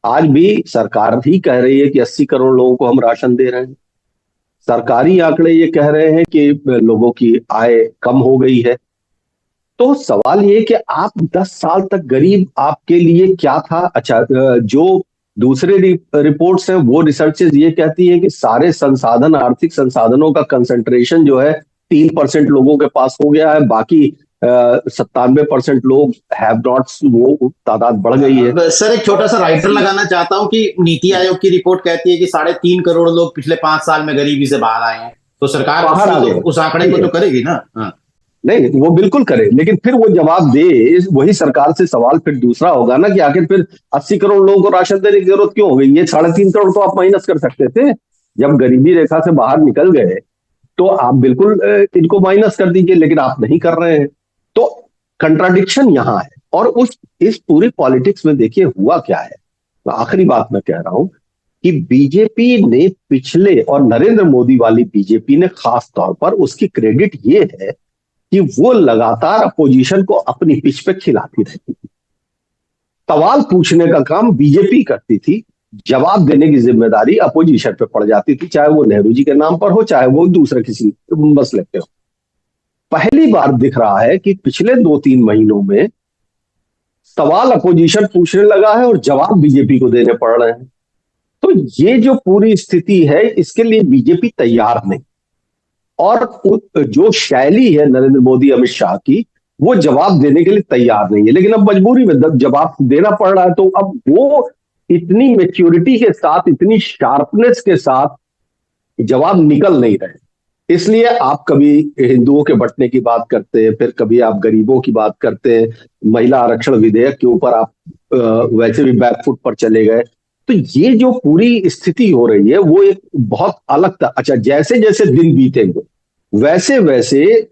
आज भी सरकार ही कह रही है कि 80 करोड़ लोगों को हम राशन दे रहे हैं। सरकारी आंकड़े ये कह रहे हैं कि लोगों की आय कम हो गई है। तो सवाल ये कि आप 10 साल तक गरीब आपके लिए क्या था? अच्छा, जो दूसरे रिपोर्ट्स हैं, वो रिसर्चेस ये कहती है कि सारे संसाधन, आर्थिक संसाधनों का कंसंट्रेशन जो है 3% लोगों के पास हो गया है, बाकी 97% लोग हैव नॉट्स, वो तादाद बढ़ गई है। सर, एक छोटा सा राइटर लगाना चाहता हूं कि नीति आयोग की रिपोर्ट कहती है कि 3.5 करोड़ लोग पिछले 5 साल में गरीबी से बाहर आए हैं, तो सरकार उस आंकड़े को तो करेगी ना। हाँ। नहीं, वो बिल्कुल करे, लेकिन फिर वो जवाब दे, वही सरकार से सवाल फिर दूसरा होगा ना कि आखिर फिर 80 करोड़ लोगों को राशन देने की जरूरत क्यों हो गई? ये 3.5 करोड़ तो आप माइनस कर सकते थे। जब गरीबी रेखा से बाहर निकल गए तो आप बिल्कुल इनको माइनस कर दीजिए, लेकिन आप नहीं कर रहे हैं। तो कंट्राडिक्शन यहां है। और इस पूरी पॉलिटिक्स में देखिए हुआ क्या है। तो आखिरी बात मैं कह रहा हूं कि बीजेपी ने पिछले, और नरेंद्र मोदी वाली बीजेपी ने खास तौर पर, उसकी क्रेडिट ये है कि वो लगातार अपोजिशन को अपनी पिच पे खिलाती रहती थी। सवाल पूछने का काम बीजेपी करती थी, जवाब देने की जिम्मेदारी अपोजिशन पे पड़ जाती थी, चाहे वो नेहरू जी के नाम पर हो, चाहे वो दूसरे किसी मसले पे हो। पहली बार दिख रहा है कि पिछले 2-3 महीनों में सवाल अपोजिशन पूछने लगा है और जवाब बीजेपी को देने पड़ रहे हैं। तो ये जो पूरी स्थिति है, इसके लिए बीजेपी तैयार नहीं, और जो शैली है नरेंद्र मोदी, अमित शाह की, वो जवाब देने के लिए तैयार नहीं है। लेकिन अब मजबूरी में जवाब देना पड़ रहा है, तो अब वो इतनी मैच्योरिटी के साथ, इतनी शार्पनेस के साथ जवाब निकल नहीं रहे। इसलिए आप कभी हिंदुओं के बंटने की बात करते हैं, फिर कभी आप गरीबों की बात करते हैं, महिला आरक्षण विधेयक के ऊपर आप वैसे भी बैकफुट पर चले गए। तो ये जो पूरी स्थिति हो रही है वो एक बहुत अलग था। अच्छा, जैसे जैसे दिन बीतेंगे वैसे वैसे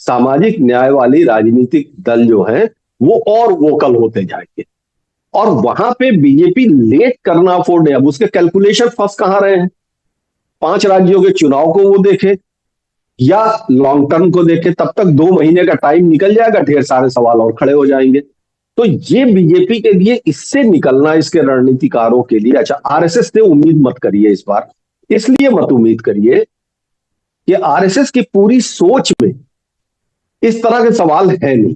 सामाजिक न्याय वाली राजनीतिक दल जो है वो और वोकल होते जाएंगे, और वहां पे बीजेपी लेट करना अफोर्ड है। अब उसके कैलकुलेशन फंस कहां रहे हैं? 5 राज्यों के चुनाव को वो देखे या लॉन्ग टर्म को देखे, तब तक 2 महीने का टाइम निकल जाएगा, ढेर सारे सवाल और खड़े हो जाएंगे। तो ये बीजेपी के लिए इससे निकलना, इसके रणनीतिकारों के लिए, अच्छा आरएसएस से उम्मीद मत करिए इस बार, इसलिए मत उम्मीद करिए कि आरएसएस की पूरी सोच में इस तरह के सवाल है नहीं।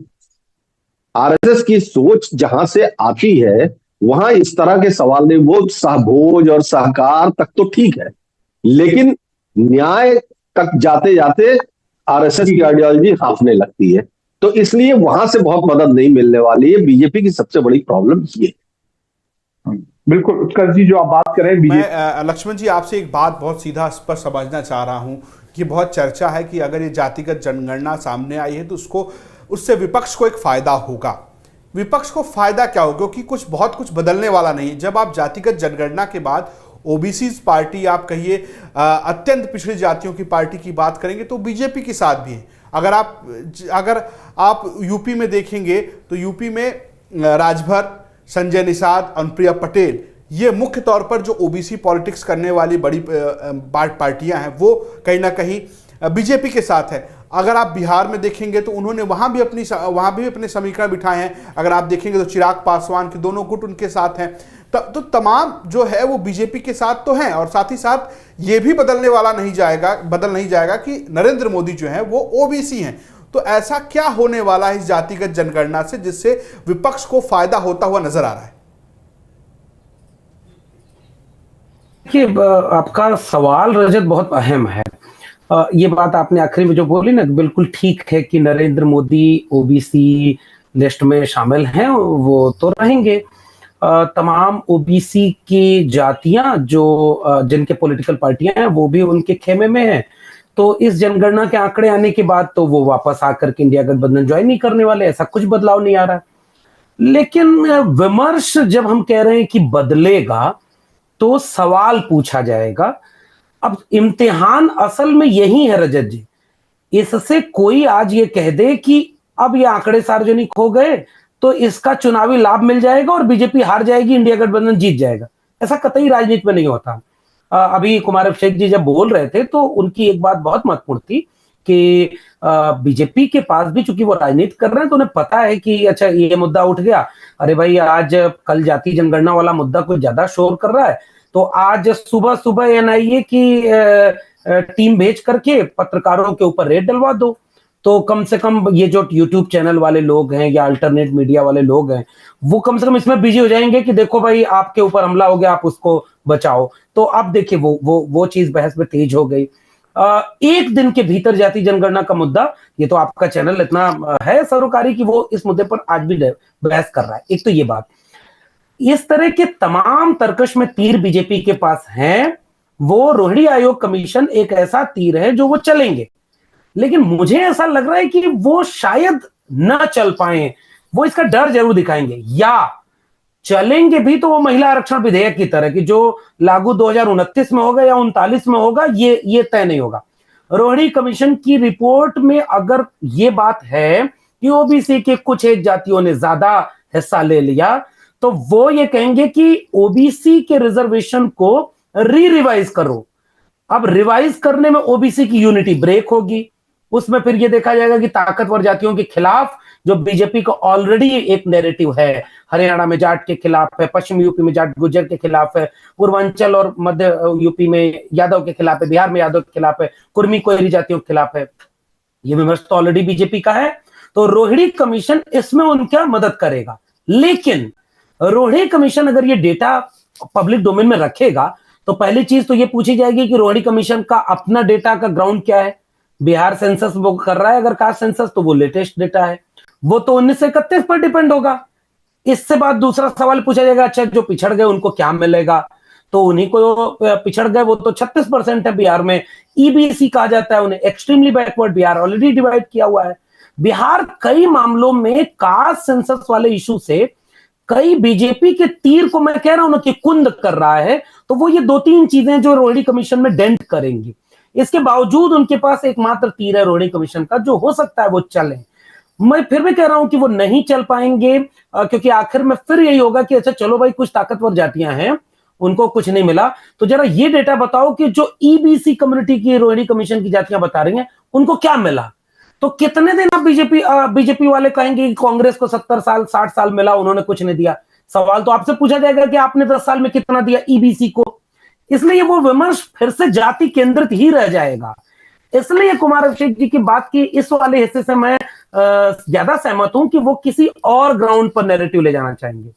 आरएसएस की सोच जहां से आती है वहां इस तरह के सवाल नहीं। वो सहभोज और सहकार तक तो ठीक है, लेकिन न्याय तक जाते जाते आरएसएस की आइडियोलॉजी हाफने लगती है। तो इसलिए वहां से बहुत मदद नहीं मिलने वाली है। बीजेपी की सबसे बड़ी प्रॉब्लम ये है। बिल्कुल उत्कर्ष जी, जो आप बात कर रहे हैं मैं लक्ष्मण जी आपसे एक बात बहुत सीधा स्पष्ट समझना चाह रहा हूं कि बहुत चर्चा है कि अगर ये जातिगत जनगणना सामने आई है तो उससे विपक्ष को एक फायदा होगा। विपक्ष को फायदा क्या होगा? क्योंकि बहुत कुछ बदलने वाला नहीं है। जब आप जातिगत जनगणना के बाद ओबीसी पार्टी, आप कहिए अत्यंत पिछड़ी जातियों की पार्टी की बात करेंगे तो बीजेपी के साथ भी है। अगर आप यूपी में देखेंगे तो यूपी में राजभर, संजय निषाद, अनुप्रिया पटेल, ये मुख्य तौर पर जो ओबीसी पॉलिटिक्स करने वाली बड़ी पार्टियां हैं वो कहीं ना कहीं बीजेपी के साथ है। अगर आप बिहार में देखेंगे तो उन्होंने वहां भी अपने समीकरण बिठाए हैं। अगर आप देखेंगे तो चिराग पासवान के दोनों गुट उनके साथ हैं। तो तमाम जो है वो बीजेपी के साथ तो हैं, और साथ ही साथ ये भी बदल नहीं जाएगा कि नरेंद्र मोदी जो है वो ओबीसी हैं। तो ऐसा क्या होने वाला है इस जातिगत जनगणना से जिससे विपक्ष को फायदा होता हुआ नजर आ रहा है? कि आपका सवाल रजत बहुत अहम है। ये बात आपने आखिरी में जो बोली ना, बिल्कुल ठीक है कि नरेंद्र मोदी ओबीसी लिस्ट में शामिल हैं, वो तो रहेंगे। तमाम ओबीसी की जातियां जो जिनके पॉलिटिकल पार्टियां हैं वो भी उनके खेमे में हैं। तो इस जनगणना के आंकड़े आने के बाद तो वो वापस आकर के इंडिया गठबंधन ज्वाइन नहीं करने वाले, ऐसा कुछ बदलाव नहीं आ रहा। लेकिन विमर्श जब हम कह रहे हैं कि बदलेगा तो सवाल पूछा जाएगा। अब इम्तिहान असल में यही है रजत जी। इससे कोई आज ये कह दे कि अब ये आंकड़े सार्वजनिक हो गए तो इसका चुनावी लाभ मिल जाएगा और बीजेपी हार जाएगी, इंडिया गठबंधन जीत जाएगा, ऐसा कतई राजनीति में नहीं होता। अभी कुमार अभिषेक जी जब बोल रहे थे तो उनकी एक बात बहुत महत्वपूर्ण थी कि बीजेपी के पास भी, चूंकि वो राजनीति कर रहे हैं तो उन्हें पता है कि अच्छा ये मुद्दा उठ गया, अरे भाई आज कल जाति जनगणना वाला मुद्दा कोई ज्यादा शोर कर रहा है तो आज सुबह सुबह एनआईए की टीम भेज करके पत्रकारों के ऊपर रेड डलवा दो। तो कम से कम ये जो यूट्यूब चैनल वाले लोग हैं या अल्टरनेट मीडिया वाले लोग हैं वो कम से कम इसमें बिजी हो जाएंगे कि देखो भाई आपके ऊपर हमला हो गया, आप उसको बचाओ। तो अब देखिए वो चीज बहस में तेज हो गई। एक दिन के भीतर जाति जनगणना का मुद्दा, ये तो आपका चैनल इतना है सरोकारी कि वो इस मुद्दे पर आज भी बहस कर रहा है। एक तो ये बात, इस तरह के तमाम तर्कश में तीर बीजेपी के पास हैं। वो रोहिणी आयोग कमीशन एक ऐसा तीर है जो वो चलेंगे, लेकिन मुझे ऐसा लग रहा है कि वो शायद ना चल पाए। वो इसका डर जरूर दिखाएंगे, या चलेंगे भी तो वो महिला आरक्षण विधेयक की तरह कि जो लागू 2029 में होगा या 39 में होगा, ये तय नहीं होगा। रोहिणी कमीशन की रिपोर्ट में अगर ये बात है कि ओबीसी के कुछ एक जातियों ने ज्यादा हिस्सा ले लिया तो वो ये कहेंगे कि ओबीसी के रिजर्वेशन को रिवाइज करो। अब रिवाइज करने में ओबीसी की यूनिटी ब्रेक होगी। उसमें फिर ये देखा जाएगा कि ताकतवर जातियों के खिलाफ जो बीजेपी का ऑलरेडी एक नैरेटिव है, हरियाणा में जाट के खिलाफ है, पश्चिम यूपी में जाट गुर्जर के खिलाफ है, पूर्वांचल और मध्य यूपी में यादव के खिलाफ है, बिहार में यादव के खिलाफ है, कुर्मी कोयरी जातियों के खिलाफ है। ये विमर्श तो ऑलरेडी बीजेपी का है। तो रोहिणी कमीशन इसमें उनका मदद करेगा। लेकिन रोहिणी कमीशन अगर ये डेटा पब्लिक डोमेन में रखेगा तो पहली चीज तो ये पूछी जाएगी कि रोहिणी कमीशन का अपना डेटा का ग्राउंड क्या है। बिहार सेंसस वो कर रहा है, अगर कास्ट सेंसस तो वो लेटेस्ट डेटा है, वो तो 1931 पर डिपेंड होगा। इससे बाद दूसरा सवाल पूछा जाएगा, अच्छा जो पिछड़ गए उनको क्या मिलेगा। तो उन्हीं को पिछड़ गए, वो तो 36% है बिहार में। ईबीसी कहा जाता है उन्हें, extremely backward. Bihar already divide किया हुआ है। बिहार कई मामलों में कास्ट सेंसस वाले इशू से कई बीजेपी के तीर को, मैं कह रहा हूं ना, कि कुंद कर रहा है। तो वो ये 2-3 चीजें जो रोहिणी कमीशन में डेंट करेंगी, इसके बावजूद उनके पास एकमात्र तीर है रोहिणी कमीशन का, जो हो सकता है वो चले। मैं फिर भी कह रहा हूं कि वो नहीं चल पाएंगे, क्योंकि आखिर में फिर यही होगा कि अच्छा चलो भाई, कुछ ताकतवर जातियां हैं, उनको कुछ नहीं मिला, तो जरा ये डेटा बताओ कि जो ईबीसी कम्युनिटी की रोहिणी कमीशन की जातियां बता रही हैं, उनको क्या मिला। तो कितने दिन अब बीजेपी वाले कहेंगे कि कांग्रेस को 70 साल 60 साल मिला, उन्होंने कुछ नहीं दिया। सवाल तो आपसे पूछा जाएगा कि आपने 10 साल में कितना दिया ईबीसी को। इसलिए वो विमर्श फिर से जाति केंद्रित ही रह जाएगा। इसलिए कुमार अभिषेक जी की बात की इस वाले हिस्से से मैं ज्यादा सहमत हूं कि वो किसी और ग्राउंड पर नैरेटिव ले जाना चाहेंगे।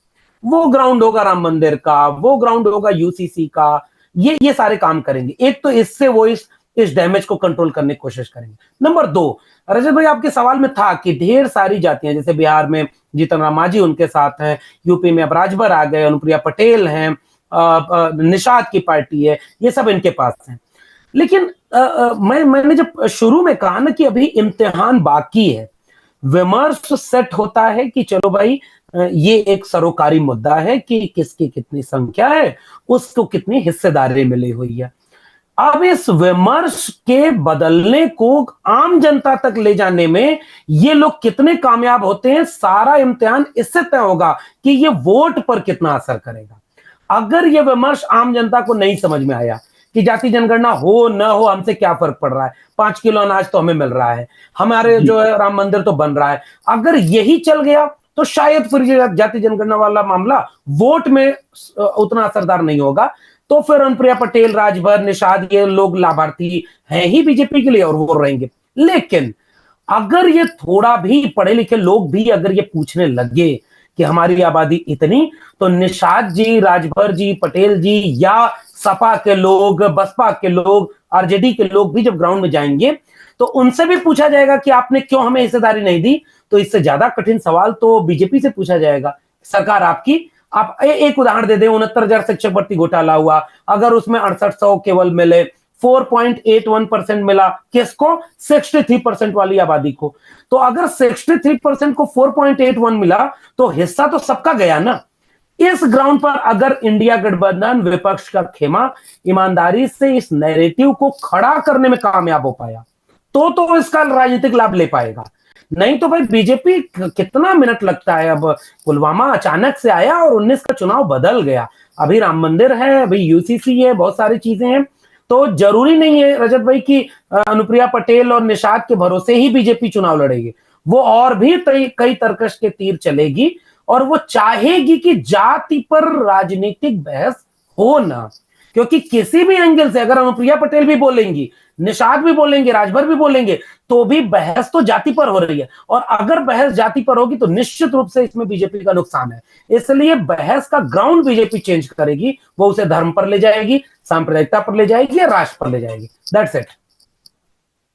वो ग्राउंड होगा राम मंदिर का, वो ग्राउंड होगा यूसीसी का, ये सारे काम करेंगे। एक तो इससे वो इस डैमेज को कंट्रोल करने की कोशिश करेंगे। नंबर 2, रजत भाई आपके सवाल में था कि ढेर सारी जातियां, जैसे बिहार में जीतन राम मांझी उनके साथ हैं, यूपी में अब राजभर आ गए, अनुप्रिया पटेल हैं, निषाद की पार्टी है, ये सब इनके पास हैं। लेकिन मैंने जब शुरू में कहा ना कि अभी इम्तिहान बाकी है, विमर्श सेट होता है कि चलो भाई ये एक सरोकारी मुद्दा है कि किसकी कितनी संख्या है, उसको कितनी हिस्सेदारी मिली हुई है। अब इस विमर्श के बदलने को आम जनता तक ले जाने में ये लोग कितने कामयाब होते हैं, सारा इम्तिहान इससे तय होगा कि ये वोट पर कितना असर करेगा। अगर ये विमर्श आम जनता को नहीं समझ में आया कि जाति जनगणना हो न हो हमसे क्या फर्क पड़ रहा है, 5 किलो अनाज तो हमें मिल रहा है, हमारे जो है राम मंदिर तो बन रहा है, अगर यही चल गया तो शायद फिर ये जाति जनगणना वाला मामला वोट में उतना असरदार नहीं होगा। तो फिर अनुप्रिया पटेल, राजभर, निषाद, ये लोग लाभार्थी हैं ही बीजेपी के लिए और वो रहेंगे। लेकिन अगर ये थोड़ा भी पढ़े लिखे लोग भी अगर ये पूछने लगे कि हमारी आबादी इतनी, तो निषाद जी, राजभर जी, पटेल जी या सपा के लोग, बसपा के लोग, आरजेडी के लोग भी जब ग्राउंड में जाएंगे तो उनसे भी पूछा जाएगा कि आपने क्यों हमें हिस्सेदारी नहीं दी। तो इससे ज्यादा कठिन सवाल तो बीजेपी से पूछा जाएगा, सरकार आपकी, आप एक उदाहरण दे दें, 69,000 शिक्षक भर्ती घोटाला हुआ, अगर उसमें 6800 केवल मिले, 4.81% मिला किसको, 63% वाली आबादी को। तो अगर 63% को 4.81 मिला तो हिस्सा तो सबका गया ना। इस ग्राउंड पर अगर इंडिया गठबंधन, विपक्ष का खेमा ईमानदारी से इस नैरेटिव को खड़ा करने में कामयाब हो पाया तो इसका राजनीतिक लाभ ले पाएगा। नहीं तो भाई बीजेपी कितना मिनट लगता है, अब पुलवामा अचानक से आया और 19 का चुनाव बदल गया, अभी राम मंदिर है, अभी यूसीसी है, बहुत सारी चीजें हैं। तो जरूरी नहीं है रजत भाई कि अनुप्रिया पटेल और निषाद के भरोसे ही बीजेपी चुनाव लड़ेगी। वो और भी कई तरकश के तीर चलेगी और वो चाहेगी कि जाति पर राजनीतिक बहस हो ना, क्योंकि किसी भी एंगल से अगर अनुप्रिया पटेल भी बोलेंगी, निषाद भी बोलेंगे, राजभर भी बोलेंगे, तो भी बहस तो जाति पर हो रही है। और अगर बहस जाति पर होगी तो निश्चित रूप से इसमें बीजेपी का नुकसान है। इसलिए बहस का ग्राउंड बीजेपी चेंज करेगी, वो उसे धर्म पर ले जाएगी, सांप्रदायिकता पर ले जाएगी या राष्ट्र पर ले जाएगी। That's it.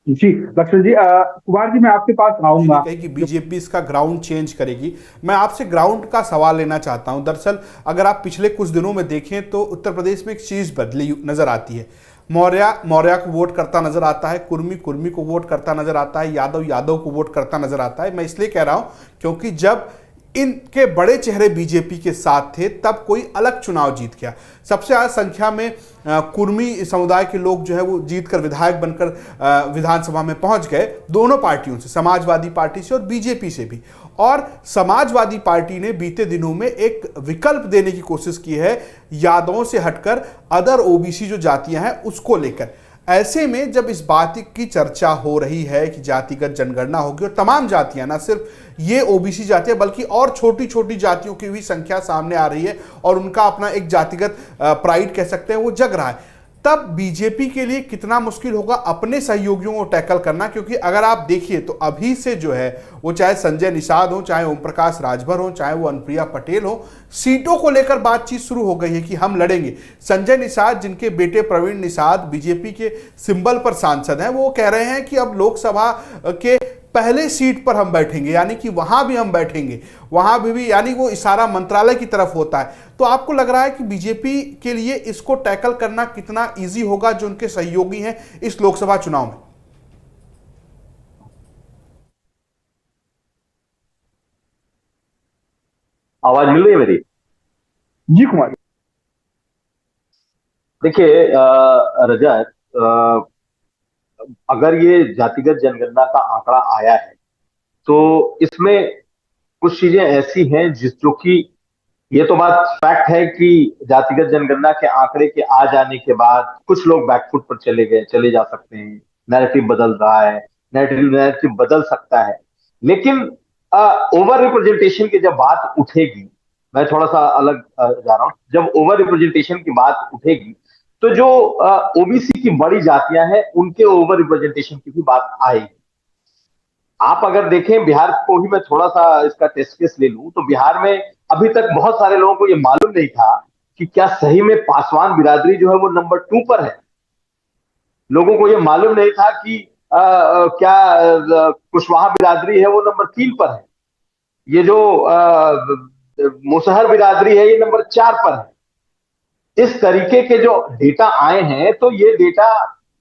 जी लक्ष्मण जी, कुमार जी मैं आपके पास आऊंगा कि बीजेपी इसका ग्राउंड चेंज करेगी। मैं आपसे ग्राउंड का सवाल लेना चाहता हूं। दरअसल अगर आप पिछले कुछ दिनों में देखें तो उत्तर प्रदेश में एक चीज बदली नजर आती है। मौर्य को वोट करता नजर आता है, कुर्मी को वोट करता नजर आता है, यादव को वोट करता नजर आता है। मैं इसलिए कह रहा हूं क्योंकि जब इनके बड़े चेहरे बीजेपी के साथ थे तब कोई अलग चुनाव जीत गया। सबसे ज्यादा संख्या में कुर्मी समुदाय के लोग जो है वो जीतकर विधायक बनकर विधानसभा में पहुंच गए, दोनों पार्टियों से, समाजवादी पार्टी से और बीजेपी से भी। और समाजवादी पार्टी ने बीते दिनों में एक विकल्प देने की कोशिश की है यादवों से हटकर, अदर ओबीसी जो जातियां हैं उसको लेकर। ऐसे में जब इस बात की चर्चा हो रही है कि जातिगत जनगणना होगी और तमाम जातियां, ना सिर्फ ये ओबीसी जातियां बल्कि और छोटी छोटी जातियों की भी संख्या सामने आ रही है और उनका अपना एक जातिगत प्राइड कह सकते हैं वो जग रहा है, तब बीजेपी के लिए कितना मुश्किल होगा अपने सहयोगियों को टैकल करना। क्योंकि अगर आप देखिए तो अभी से जो है वो चाहे संजय निषाद हो, चाहे ओम प्रकाश राजभर हो, चाहे वो अनुप्रिया पटेल हो, सीटों को लेकर बातचीत शुरू हो गई है कि हम लड़ेंगे। संजय निषाद, जिनके बेटे प्रवीण निषाद बीजेपी के सिंबल पर सांसद हैं, वो कह रहे हैं कि अब लोकसभा के पहले सीट पर हम बैठेंगे, यानी कि वहां भी हम बैठेंगे, वहां भी यानी वो इशारा मंत्रालय की तरफ होता है। तो आपको लग रहा है कि बीजेपी के लिए इसको टैकल करना कितना इजी होगा, जो उनके सहयोगी हैं इस लोकसभा चुनाव में? आवाज मिल रही है मेरी? जी कुमार जी। देखिए रजत, अगर ये जातिगत जनगणना का आंकड़ा आया है तो इसमें कुछ चीजें ऐसी हैं जो कि ये तो बात फैक्ट है कि जातिगत जनगणना के आंकड़े के आ जाने के बाद कुछ लोग बैकफुट पर चले जा सकते हैं, नैरेटिव बदल रहा है, नैरेटिव बदल सकता है। लेकिन ओवर रिप्रेजेंटेशन की जब बात उठेगी, मैं थोड़ा सा अलग जा रहा हूं, जब ओवर रिप्रेजेंटेशन की बात उठेगी तो जो ओबीसी की बड़ी जातियां हैं उनके ओवर रिप्रेजेंटेशन की भी बात आएगी। आप अगर देखें बिहार को ही मैं थोड़ा सा इसका टेस्ट केस ले लूं तो बिहार में अभी तक बहुत सारे लोगों को ये मालूम नहीं था कि क्या सही में पासवान बिरादरी जो है वो नंबर 2 पर है। लोगों को ये मालूम नहीं था कि क्या कुशवाहा बिरादरी है वो नंबर 3 पर है। ये जो मुसहर बिरादरी है ये नंबर 4 पर है। इस तरीके के जो डेटा आए हैं तो ये डेटा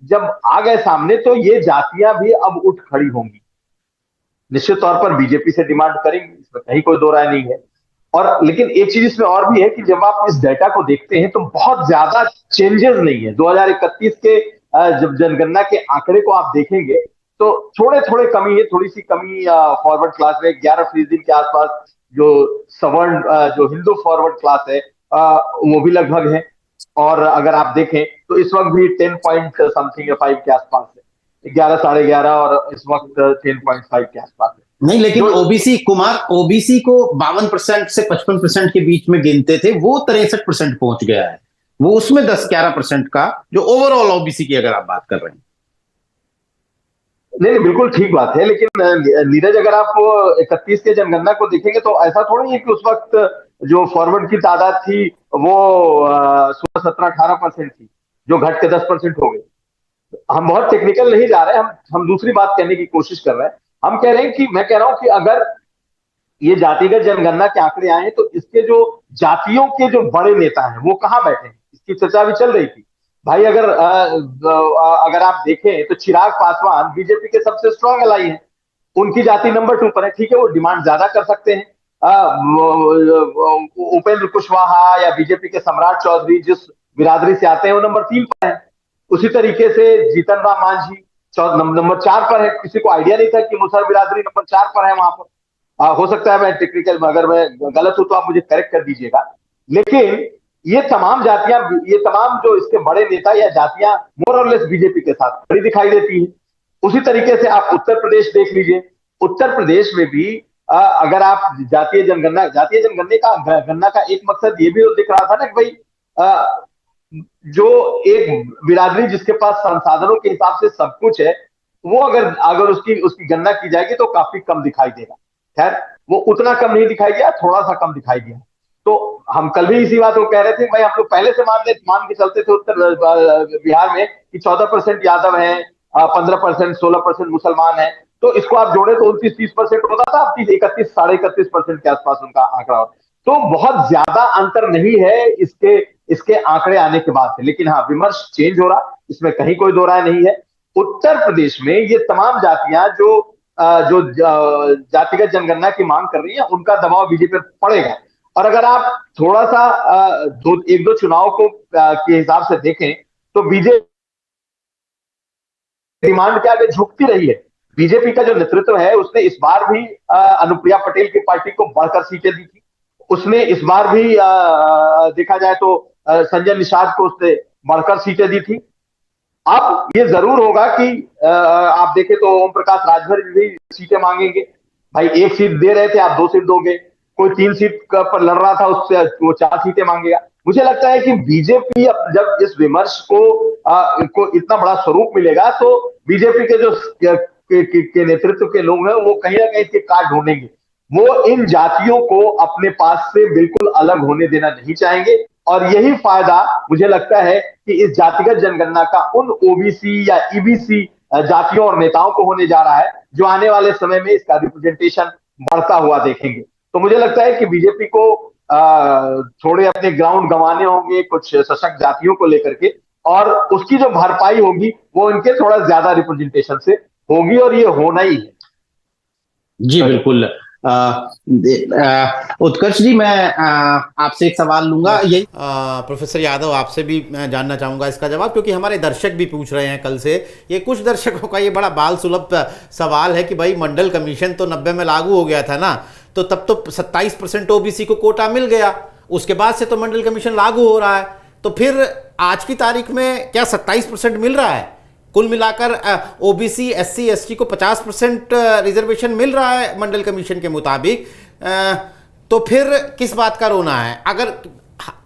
जब आ गए सामने तो ये जातियां भी अब उठ खड़ी होंगी, निश्चित तौर पर बीजेपी से डिमांड करेंगे, इसमें कहीं कोई दो राय नहीं है। और लेकिन एक चीज इसमें और भी है कि जब आप इस डेटा को देखते हैं तो बहुत ज्यादा चेंजेस नहीं है। 2031 के जब जनगणना के आंकड़े को आप देखेंगे तो थोड़े थोड़े कमी है, थोड़ी सी कमी फॉरवर्ड क्लास में 11% के आसपास जो सवर्ण जो हिंदू फॉरवर्ड क्लास है वो भी लगभग है। और अगर आप देखें तो इस वक्त भी 10 पॉइंट समथिंग 5 के आसपास है, 11 साढ़े 11 और इस वक्त 10.5 के आसपास है। नहीं, लेकिन ओबीसी कुमार, ओबीसी को 52% से 55% के बीच में गिनते थे, वो 63% पहुंच गया है। वो उसमें 10-11% का जो ओवरऑल ओबीसी की अगर आप बात कर रहे हैं। नहीं, बिल्कुल ठीक बात है। लेकिन नीरज, अगर आप 31 के जनगणना को देखेंगे तो ऐसा थोड़ी है कि उस वक्त जो फॉरवर्ड की तादाद थी वो 16-17-18% थी, जो घट के 10% हो गई। हम बहुत टेक्निकल नहीं जा रहे, हम दूसरी बात कहने की कोशिश कर रहे हैं। हम कह रहे हैं कि मैं कह रहा हूं कि अगर ये जातिगत जनगणना के आंकड़े आए तो इसके जो जातियों के जो बड़े नेता हैं वो कहां बैठे हैं, इसकी चर्चा भी चल रही थी। भाई अगर आप देखें तो चिराग पासवान बीजेपी के सबसे स्ट्रांग एलाई हैं, उनकी जाति नंबर 2 पर है। ठीक है, वो डिमांड ज्यादा कर सकते हैं। उपेंद्र कुशवाहा या बीजेपी के सम्राट चौधरी जिस बिरादरी से आते हैं वो नंबर 3 पर है। उसी तरीके से जीतन राम मांझी नंबर 4 पर है। किसी को आइडिया नहीं था कि मुसहर बिरादरी नंबर 4 पर है वहां पर। हो सकता है मैं टेक्निकल में अगर मैं गलत हूं तो आप मुझे करेक्ट कर दीजिएगा। लेकिन ये तमाम जातियां, ये तमाम जो इसके बड़े नेता या जातियां मोर और लेस बीजेपी के साथ खड़ी दिखाई देती है। उसी तरीके से आप उत्तर प्रदेश देख लीजिए। उत्तर प्रदेश में भी अगर आप जातीय जनगणना का एक मकसद ये भी दिख रहा था ना कि भाई जो एक बिरादरी जिसके पास संसाधनों के हिसाब से सब कुछ है वो अगर उसकी गणना की जाएगी तो काफी कम दिखाई देगा। खैर, वो उतना कम नहीं दिखाई दिया, थोड़ा सा कम दिखाई दिया। तो हम कल भी इसी बात को कह रहे थे, भाई हम लोग पहले से मान के चलते थे उत्तर बिहार में कि 14% यादव हैं, 15% 16% मुसलमान हैं। तो इसको आप जोड़े तो 29-30% होता था, 31-31.5% के आसपास उनका आंकड़ा। तो बहुत ज्यादा अंतर नहीं है इसके आंकड़े आने के बाद से। लेकिन हाँ, विमर्श चेंज हो रहा, इसमें कहीं कोई दो राय नहीं है। उत्तर प्रदेश में ये तमाम जातियां जो जातिगत जनगणना की मांग कर रही है उनका दबाव बीजेपी पर पड़ेगा। और अगर आप थोड़ा सा एक दो चुनाव को के हिसाब से देखें तो बीजेपी डिमांड के आगे झुकती रही है। बीजेपी का जो नेतृत्व है उसने इस बार भी अनुप्रिया पटेल की पार्टी को बढ़कर सीटें दी थी। उसने इस बार भी देखा जाए तो संजय निषाद को उसने बढ़कर सीटें दी थी। अब ये जरूर होगा कि आप देखें तो ओम प्रकाश राजभर भी सीटें मांगेंगे। भाई एक सीट दे रहे थे, आप 2 सीट दोगे। कोई 3 सीट पर लड़ रहा था, उससे वो 4 सीटें मांगेगा। मुझे लगता है कि बीजेपी जब इस विमर्श को इतना बड़ा स्वरूप मिलेगा तो बीजेपी के जो के नेतृत्व के लोग हैं वो कहीं ना कहीं इसके काट ढूंढेंगे। वो इन जातियों को अपने पास से बिल्कुल अलग होने देना नहीं चाहेंगे। और यही फायदा मुझे लगता है कि इस जातिगत जनगणना का उन ओबीसी या ईबीसी जातियों और नेताओं को होने जा रहा है, जो आने वाले समय में इसका रिप्रेजेंटेशन बढ़ता हुआ देखेंगे। तो मुझे लगता है कि बीजेपी को थोड़े अपने ग्राउंड गंवाने होंगे कुछ सशक्त जातियों को लेकर के, और उसकी जो भरपाई होगी वो इनके थोड़ा ज्यादा रिप्रेजेंटेशन से होगी, और ये होना ही है। जी बिल्कुल। उत्कर्ष जी, मैं आपसे एक सवाल लूंगा। यही प्रोफेसर यादव, आपसे भी मैं जानना चाहूंगा इसका जवाब, क्योंकि हमारे दर्शक भी पूछ रहे हैं कल से। ये कुछ दर्शकों का ये बड़ा बाल सुलभ सवाल है कि भाई मंडल कमीशन तो 90 में लागू हो गया था ना, तो तब तो 27% ओबीसी को कोटा मिल गया, उसके बाद से तो मंडल कमीशन लागू हो रहा है, तो फिर आज की तारीख में क्या 27% मिल रहा है? कुल मिलाकर ओबीसी एससी एसटी को 50% रिजर्वेशन मिल रहा है मंडल कमीशन के मुताबिक, तो फिर किस बात का रोना है? अगर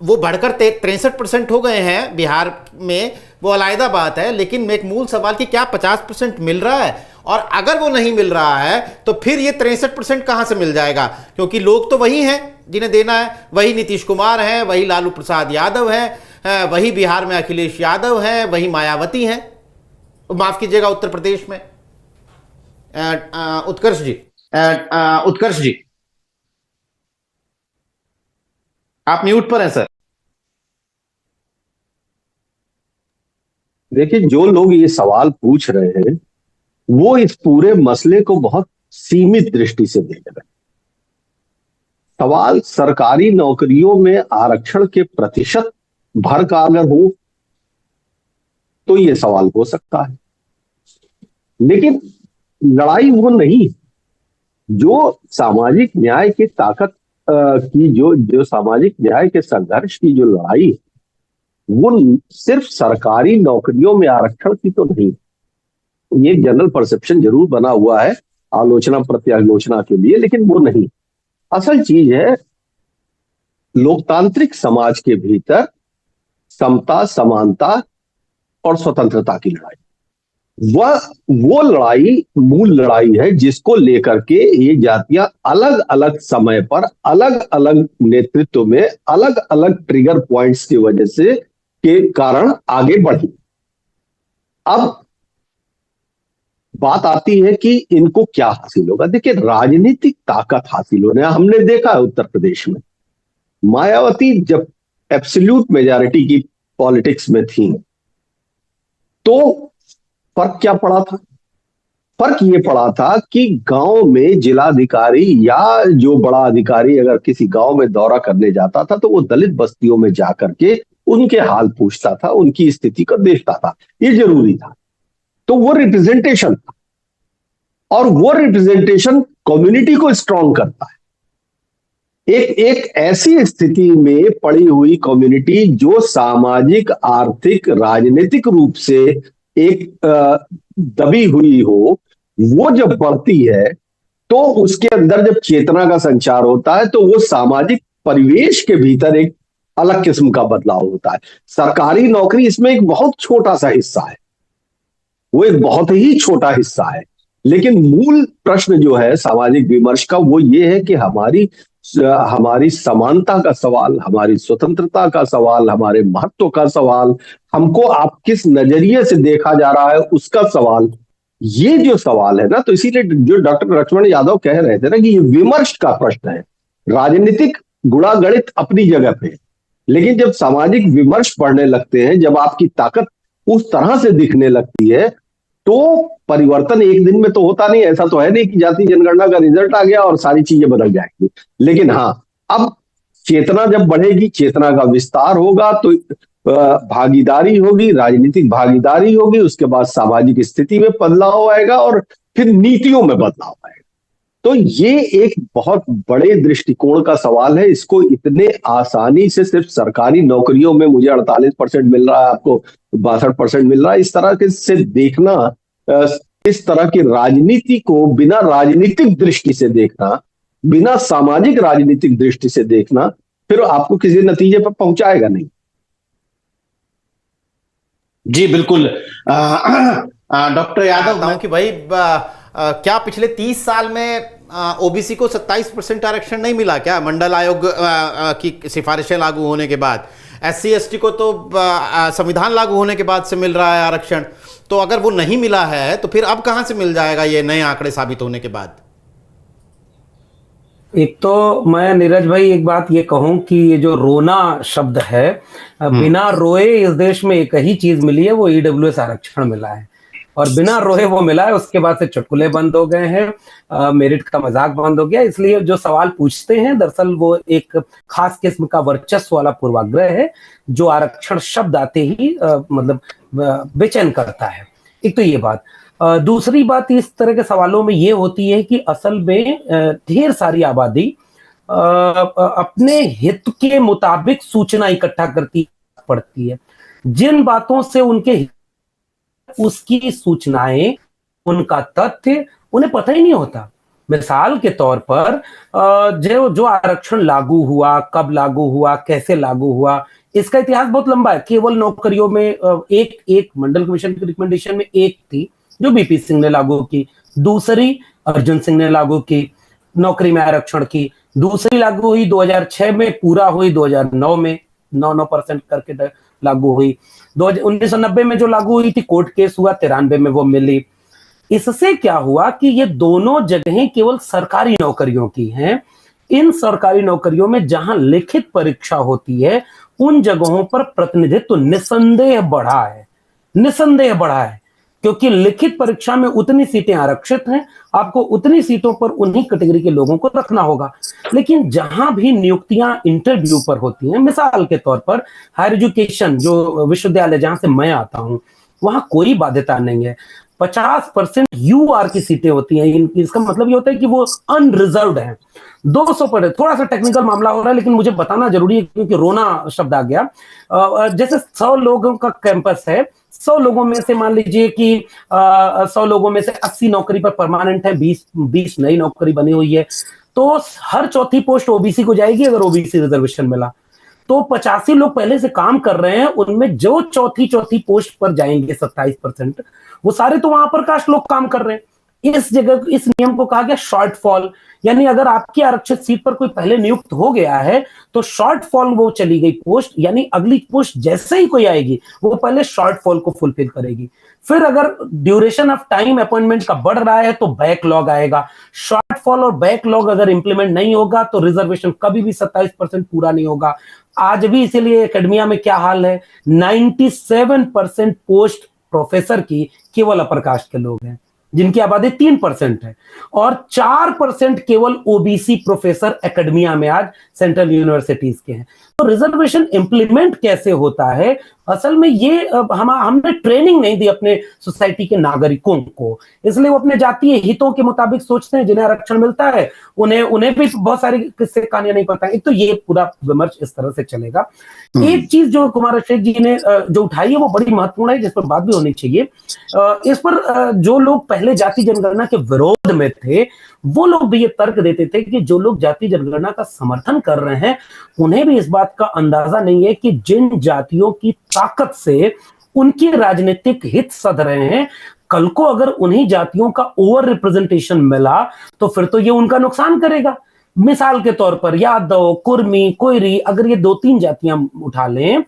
वो बढ़कर 63% हो गए हैं बिहार में, वो अलग बात है, लेकिन एक मूल सवाल कि क्या 50% मिल रहा है? और अगर वो नहीं मिल रहा है तो फिर ये 63% कहां से मिल जाएगा? क्योंकि लोग तो वही हैं जिन्हें देना है, वही नीतीश कुमार हैं, वही लालू प्रसाद यादव हैं, वही बिहार में अखिलेश यादव हैं, वही मायावती हैं, माफ कीजिएगा उत्तर प्रदेश में। उत्कर्ष जी, उत्कर्ष जी आप म्यूट पर हैं सर। देखिए, जो लोग ये सवाल पूछ रहे हैं वो इस पूरे मसले को बहुत सीमित दृष्टि से देख रहे हैं। सवाल सरकारी नौकरियों में आरक्षण के प्रतिशत भर का अगर हो तो ये सवाल हो सकता है, लेकिन लड़ाई वो नहीं। जो सामाजिक न्याय की ताकत की जो सामाजिक न्याय के संघर्ष की जो लड़ाई है, वो सिर्फ सरकारी नौकरियों में आरक्षण की तो नहीं। ये जनरल परसेप्शन जरूर बना हुआ है आलोचना प्रत्यालोचना के लिए, लेकिन वो नहीं। असल चीज है लोकतांत्रिक समाज के भीतर समता, समानता और स्वतंत्रता की लड़ाई। वो लड़ाई मूल लड़ाई है जिसको लेकर के ये जातियां अलग अलग समय पर अलग अलग नेतृत्व में अलग अलग ट्रिगर पॉइंट्स की वजह से के कारण आगे बढ़ी। अब बात आती है कि इनको क्या हासिल होगा। देखिए, राजनीतिक ताकत हासिल होने हमने देखा है उत्तर प्रदेश में। मायावती जब एब्सोल्यूट मेजॉरिटी की पॉलिटिक्स में थी तो फर्क क्या पड़ा था? फर्क ये पड़ा था कि गांव में जिलाधिकारी या जो बड़ा अधिकारी अगर किसी गांव में दौरा करने जाता था तो वो दलित बस्तियों में जाकर के उनके हाल पूछता था, उनकी स्थिति को देखता था। ये जरूरी था। तो वो रिप्रेजेंटेशन था, और वो रिप्रेजेंटेशन कम्युनिटी को स्ट्रांग करता है। एक ऐसी स्थिति में पड़ी हुई कम्युनिटी जो सामाजिक, आर्थिक, राजनीतिक रूप से एक दबी हुई हो, वो जब बढ़ती है तो उसके अंदर जब चेतना का संचार होता है तो वो सामाजिक परिवेश के भीतर एक अलग किस्म का बदलाव होता है। सरकारी नौकरी इसमें एक बहुत छोटा सा हिस्सा है, वो एक बहुत ही छोटा हिस्सा है। लेकिन मूल प्रश्न जो है सामाजिक विमर्श का वो ये है कि हमारी समानता का सवाल, हमारी स्वतंत्रता का सवाल, हमारे महत्व का सवाल, हमको आप किस नजरिए से देखा जा रहा है उसका सवाल, ये जो सवाल है ना, तो इसीलिए जो डॉक्टर लक्ष्मण यादव कह रहे थे ना कि ये विमर्श का प्रश्न है। राजनीतिक गुणागणित अपनी जगह पे, लेकिन जब सामाजिक विमर्श पढ़ने लगते हैं, जब आपकी ताकत उस तरह से दिखने लगती है तो परिवर्तन एक दिन में तो होता नहीं। ऐसा तो है नहीं कि जाति जनगणना का रिजल्ट आ गया और सारी चीजें बदल जाएंगी। लेकिन हाँ, अब चेतना जब बढ़ेगी, चेतना का विस्तार होगा तो भागीदारी होगी, राजनीतिक भागीदारी होगी, उसके बाद सामाजिक स्थिति में बदलाव आएगा और फिर नीतियों में बदलाव आएगा। तो ये एक बहुत बड़े दृष्टिकोण का सवाल है। इसको इतने आसानी से सिर्फ सरकारी नौकरियों में मुझे 48% मिल रहा है, आपको 62% मिल रहा है, इस तरह के से देखना, इस तरह की राजनीति को बिना राजनीतिक दृष्टि से देखना, बिना सामाजिक राजनीतिक दृष्टि से देखना, फिर आपको किसी नतीजे पर पहुंचाएगा नहीं। जी बिल्कुल। डॉक्टर यादव, कि भाई क्या पिछले 30 साल में ओबीसी को 27% आरक्षण नहीं मिला क्या मंडल आयोग की सिफारिशें लागू होने के बाद? एससी एसटी को तो संविधान लागू होने के बाद से मिल रहा है आरक्षण, तो अगर वो नहीं मिला है तो फिर अब कहां से मिल जाएगा ये नए आंकड़े साबित होने के बाद? एक तो मैं नीरज भाई एक बात ये कहूं कि ये जो रोना शब्द है, बिना रोए इस देश में एक ही चीज मिली है, वो ईडब्ल्यूएस आरक्षण मिला है, और बिना रोए वो मिला है। उसके बाद से चुटकुले बंद हो गए हैं, मेरिट का मजाक बंद हो गया। इसलिए जो सवाल पूछते हैं दरअसल वो एक खास किस्म का वर्चस्व वाला पूर्वाग्रह है जो आरक्षण शब्द आते ही मतलब बेचैन करता है। एक तो ये बात। दूसरी बात इस तरह के सवालों में ये होती है कि असल में ढेर सारी आबादी अपने हित के मुताबिक सूचना इकट्ठा करती पड़ती है। जिन बातों से उनके उसकी सूचनाएं, उनका तथ्य उन्हें पता ही नहीं होता। मिसाल के तौर पर जो आरक्षण लागू हुआ, कब लागू हुआ, कैसे लागू हुआ, इसका इतिहास बहुत लंबा है। केवल नौकरियों में एक मंडल कमीशन की रिकमेंडेशन में एक थी जो बीपी सिंह ने लागू की, दूसरी अर्जुन सिंह ने लागू की नौकरी में आरक्षण की, दूसरी लागू हुई 2006 में, पूरा हुई 2009 में, 9% करके लागू हुई। 1990 में जो लागू हुई थी, कोर्ट केस हुआ, 93 में वो मिली। इससे क्या हुआ कि ये दोनों जगहें केवल सरकारी नौकरियों की हैं। इन सरकारी नौकरियों में जहां लिखित परीक्षा होती है उन जगहों पर प्रतिनिधित्व निसंदेह बढ़ा है, निसंदेह बढ़ा है, क्योंकि लिखित परीक्षा में उतनी सीटें आरक्षित हैं, आपको उतनी सीटों पर उन्हीं कैटेगरी के लोगों को रखना होगा। लेकिन जहां भी नियुक्तियां इंटरव्यू पर होती हैं, मिसाल के तौर पर हायर एजुकेशन जो विश्वविद्यालय जहां से मैं आता हूं, वहां कोई बाध्यता नहीं है। 50% यूआर की सीटें होती हैं। इसका मतलब ये होता है कि वो अनरिजर्व्ड है। 200 पर, थोड़ा सा टेक्निकल मामला हो रहा है लेकिन मुझे बताना जरूरी है क्योंकि रोना शब्द आ गया। जैसे 100 लोगों का कैंपस है, 100 लोगों में से मान लीजिए कि 100 लोगों में से 80 नौकरी पर परमानेंट है, 20 नई नौकरी बनी हुई है, तो हर चौथी पोस्ट ओबीसी को जाएगी अगर ओबीसी रिजर्वेशन मिला। तो 85 लोग पहले से काम कर रहे हैं, उनमें जो चौथी पोस्ट पर जाएंगे 27%, वो सारे तो वहां पर कास्ट लोग काम कर रहे हैं। इस जगह इस नियम को कहा गया शॉर्टफॉल, यानी अगर आपकी आरक्षित सीट पर कोई पहले नियुक्त हो गया है तो शॉर्टफॉल वो चली गई पोस्ट, यानी अगली पोस्ट जैसे ही कोई आएगी वो पहले शॉर्टफॉल को फुलफिल करेगी। फिर अगर ड्यूरेशन ऑफ टाइम अपॉइंटमेंट का बढ़ रहा है तो बैकलॉग आएगा। शॉर्टफॉल और बैकलॉग अगर इंप्लीमेंट नहीं होगा तो रिजर्वेशन कभी भी 27% पूरा नहीं होगा। आज भी इसीलिए एकेडमिया में क्या हाल है, 97% पोस्ट प्रोफेसर की केवल अपर कास्ट के लोग हैं, जिनकी आबादी 3% है, और 4% केवल ओबीसी प्रोफेसर एकेडमिया में आज सेंट्रल यूनिवर्सिटीज के हैं। तो रिजर्वेशन इंप्लीमेंट कैसे होता है, असल में ये हमने ट्रेनिंग नहीं दी अपने सोसाइटी के नागरिकों को, इसलिए वो अपने जातीय हितों के मुताबिक सोचते हैं। जिन्हें आरक्षण मिलता है उन्हें भी बहुत सारी किस्से कहानियां नहीं पता है। एक तो ये पूरा विमर्श इस तरह से चलेगा। एक चीज जो कुमार अभिषेक जी ने जो उठाई है वो बड़ी महत्वपूर्ण है, जिस पर बात भी होनी चाहिए। इस पर जो लोग पहले जाति जनगणना के विरोध में थे वो लोग भी ये तर्क देते थे कि जो लोग जाति जनगणना का समर्थन कर रहे हैं उन्हें भी इस बात का अंदाजा नहीं है कि जिन जातियों की ताकत से उनके राजनीतिक हित सध रहे हैं, कल को अगर उन्हीं जातियों का ओवर रिप्रेजेंटेशन मिला तो फिर तो ये उनका नुकसान करेगा। मिसाल के तौर पर यादव, कुर्मी, कोयरी, अगर ये 2-3 जातियां उठा लें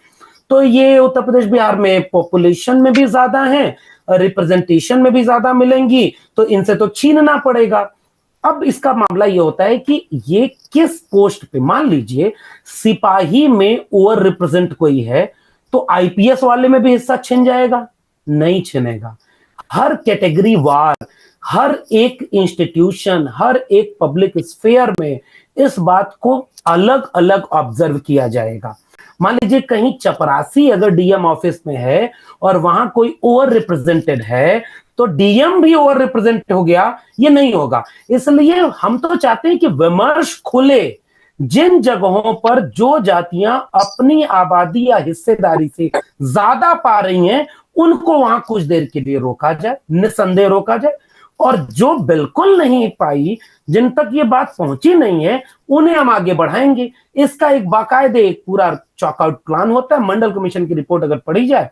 तो ये उत्तर प्रदेश बिहार में पॉपुलेशन में भी ज्यादा है, रिप्रेजेंटेशन में भी ज्यादा मिलेंगी, तो इनसे तो छीनना पड़ेगा। अब इसका मामला ये होता है कि ये किस पोस्ट पे, मान लीजिए सिपाही में ओवर रिप्रेजेंट कोई है तो आईपीएस वाले में भी हिस्सा छिन जाएगा? नहीं छिनेगा। हर कैटेगरी वार, हर एक इंस्टीट्यूशन, हर एक पब्लिक स्फेयर में इस बात को अलग अलग ऑब्जर्व किया जाएगा। मान लीजिए कहीं चपरासी अगर डीएम ऑफिस में है और वहां कोई ओवर रिप्रेजेंटेड है तो डीएम भी ओवर रिप्रेजेंट हो गया, ये नहीं होगा। इसलिए हम तो चाहते हैं कि विमर्श खुले, जिन जगहों पर जो जातियां अपनी आबादी या हिस्सेदारी से ज्यादा पा रही हैं उनको वहां कुछ देर के लिए रोका जाए, निसंदेह रोका जाए, और जो बिल्कुल नहीं पाई, जिन तक ये बात पहुंची नहीं है, उन्हें हम आगे बढ़ाएंगे। इसका एक बाकायदे एक पूरा चॉकआउट प्लान होता है। मंडल कमीशन की रिपोर्ट अगर पढ़ी जाए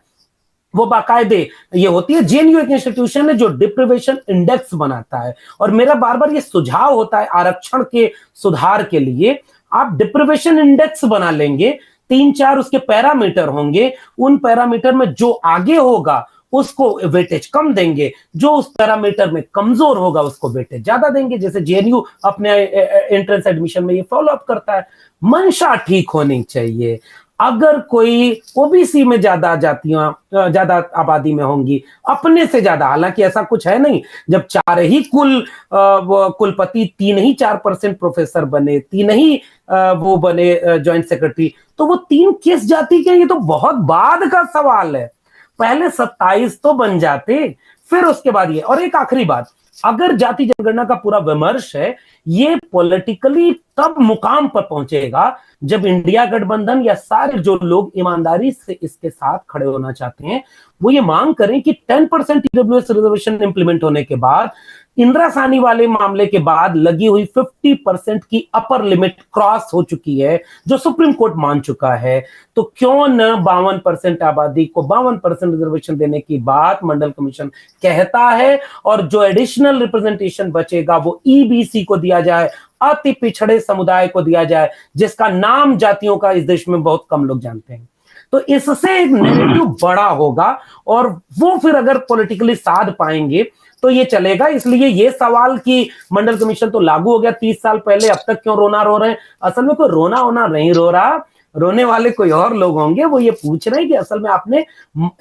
वो बाकायदे ये होती है। जेएनयू एक इंस्टीट्यूशन है जो डिप्रिवेशन इंडेक्स बनाता है, और मेरा बार बार ये सुझाव होता है आरक्षण के सुधार के लिए, आप डिप्रिवेशन इंडेक्स बना लेंगे, 3-4 उसके पैरामीटर होंगे, उन पैरामीटर में जो आगे होगा उसको वेटेज कम देंगे, जो उस पैरामीटर में कमजोर होगा उसको वेटेज ज्यादा देंगे। जैसे जेएनयू अपने एंट्रेंस एडमिशन में ये फॉलो अप करता है। मंशा ठीक होनी चाहिए। अगर कोई ओबीसी में ज्यादा जातियां ज्यादा आबादी में होंगी, अपने से ज्यादा, हालांकि ऐसा कुछ है नहीं, जब 4 ही कुलपति 3 ही 4% प्रोफेसर बने, 3 ही वो बने ज्वाइंट सेक्रेटरी, तो वो 3 किस जाति के? ये तो बहुत बाद का सवाल है। पहले 27 तो बन जाते, फिर उसके बाद ये। और एक आखिरी बात, अगर जाति जनगणना का पूरा विमर्श है, ये पॉलिटिकली तब मुकाम पर पहुंचेगा जब इंडिया गठबंधन या सारे जो लोग ईमानदारी से इसके साथ खड़े होना चाहते हैं, वो ये मांग करें कि 10% ईडब्ल्यूएस रिजर्वेशन इंप्लीमेंट होने के बाद, इंदिरा साहनी वाले मामले के बाद लगी हुई 50% की अपर लिमिट क्रॉस हो चुकी है, जो सुप्रीम कोर्ट मान चुका है, तो क्यों न 52% आबादी को 52% रिजर्वेशन देने की बात मंडल कमीशन कहता है, और जो एडिशनल रिप्रेजेंटेशन बचेगा वो ईबीसी को दिया जाए, अति पिछड़े समुदाय को दिया जाए, जिसका नाम जातियों का इस देश में बहुत कम लोग जानते हैं। तो इससे एक नैरेटिव बड़ा होगा, और वो फिर अगर पॉलिटिकली साध पाएंगे तो ये चलेगा। इसलिए ये सवाल कि मंडल कमीशन तो लागू हो गया 30 साल पहले, अब तक क्यों रोना रो रहे हैं, असल में कोई रोना होना नहीं रो रहा, रोने वाले कोई और लोग होंगे। वो ये पूछ रहे हैं कि असल में आपने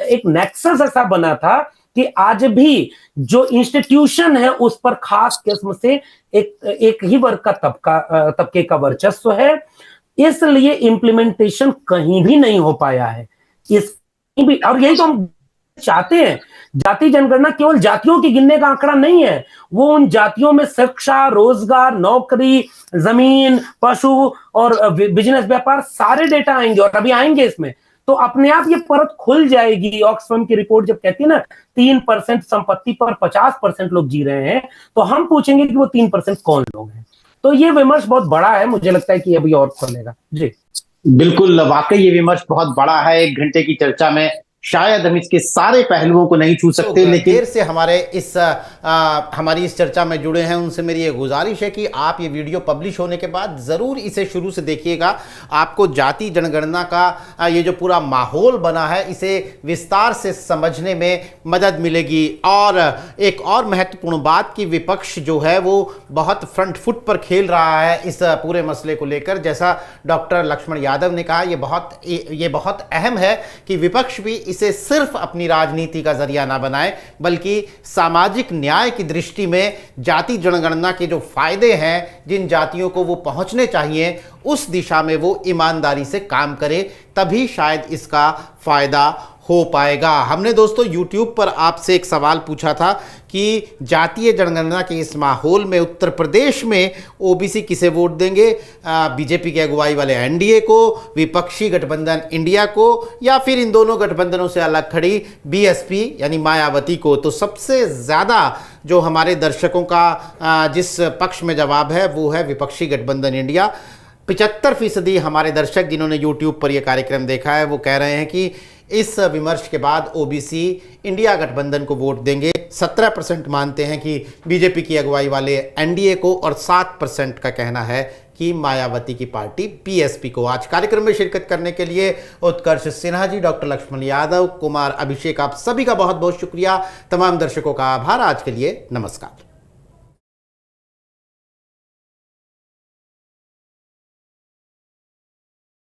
एक नेक्सस ऐसा बना था कि आज भी जो इंस्टीट्यूशन है उस पर खास किस्म से एक ही वर्ग का तबके का वर्चस्व है, इसलिए इंप्लीमेंटेशन कहीं भी नहीं हो पाया है। इस भी, और यही तो हम चाहते हैं। जाति जनगणना केवल जातियों की गिनने का आंकड़ा नहीं है, वो उन जातियों में शिक्षा, रोजगार, नौकरी, जमीन, पशु और बिजनेस, व्यापार, सारे डेटा आएंगे, और अभी आएंगे इसमें, तो अपने आप ये परत खुल जाएगी। ऑक्सफैम की रिपोर्ट जब कहती है ना 3% संपत्ति पर 50% लोग जी रहे हैं, तो हम पूछेंगे कि वो 3% कौन लोग हैं। तो ये विमर्श बहुत बड़ा है, मुझे लगता है कि अभी और खुलेगा। जी बिल्कुल, वाकई ये विमर्श बहुत बड़ा है। 1 घंटे की चर्चा में शायद हम इसके सारे पहलुओं को नहीं छू सकते, लेकिन देर से हमारी इस चर्चा में जुड़े हैं, उनसे मेरी ये गुजारिश है कि आप ये वीडियो पब्लिश होने के बाद ज़रूर इसे शुरू से देखिएगा। आपको जाति जनगणना का ये जो पूरा माहौल बना है, इसे विस्तार से समझने में मदद मिलेगी। और एक और महत्वपूर्ण बात कि विपक्ष जो है वो बहुत फ्रंट फुट पर खेल रहा है इस पूरे मसले को लेकर। जैसा डॉक्टर लक्ष्मण यादव ने कहा, ये बहुत अहम है कि विपक्ष भी इसे सिर्फ अपनी राजनीति का जरिया ना बनाए, बल्कि सामाजिक न्याय की दृष्टि में जाति जनगणना के जो फायदे हैं, जिन जातियों को वो पहुंचने चाहिए, उस दिशा में वो ईमानदारी से काम करे, तभी शायद इसका फायदा हो पाएगा। हमने दोस्तों YouTube पर आपसे एक सवाल पूछा था कि जातीय जनगणना के इस माहौल में उत्तर प्रदेश में ओबीसी किसे वोट देंगे, बीजेपी की अगुवाई वाले एनडीए को, विपक्षी गठबंधन इंडिया को, या फिर इन दोनों गठबंधनों से अलग खड़ी बीएसपी यानी मायावती को। तो सबसे ज़्यादा जो हमारे दर्शकों का जिस पक्ष में जवाब है वो है विपक्षी गठबंधन इंडिया। 75% हमारे दर्शक जिन्होंने YouTube पर यह कार्यक्रम देखा है वो कह रहे हैं कि इस विमर्श के बाद ओबीसी इंडिया गठबंधन को वोट देंगे। 17% मानते हैं कि बीजेपी की अगुवाई वाले एनडीए को, और 7% का कहना है कि मायावती की पार्टी बीएसपी को। आज कार्यक्रम में शिरकत करने के लिए उत्कर्ष सिन्हा जी, डॉक्टर लक्ष्मण यादव, कुमार अभिषेक, आप सभी का बहुत बहुत शुक्रिया। तमाम दर्शकों का आभार। आज के लिए नमस्कार।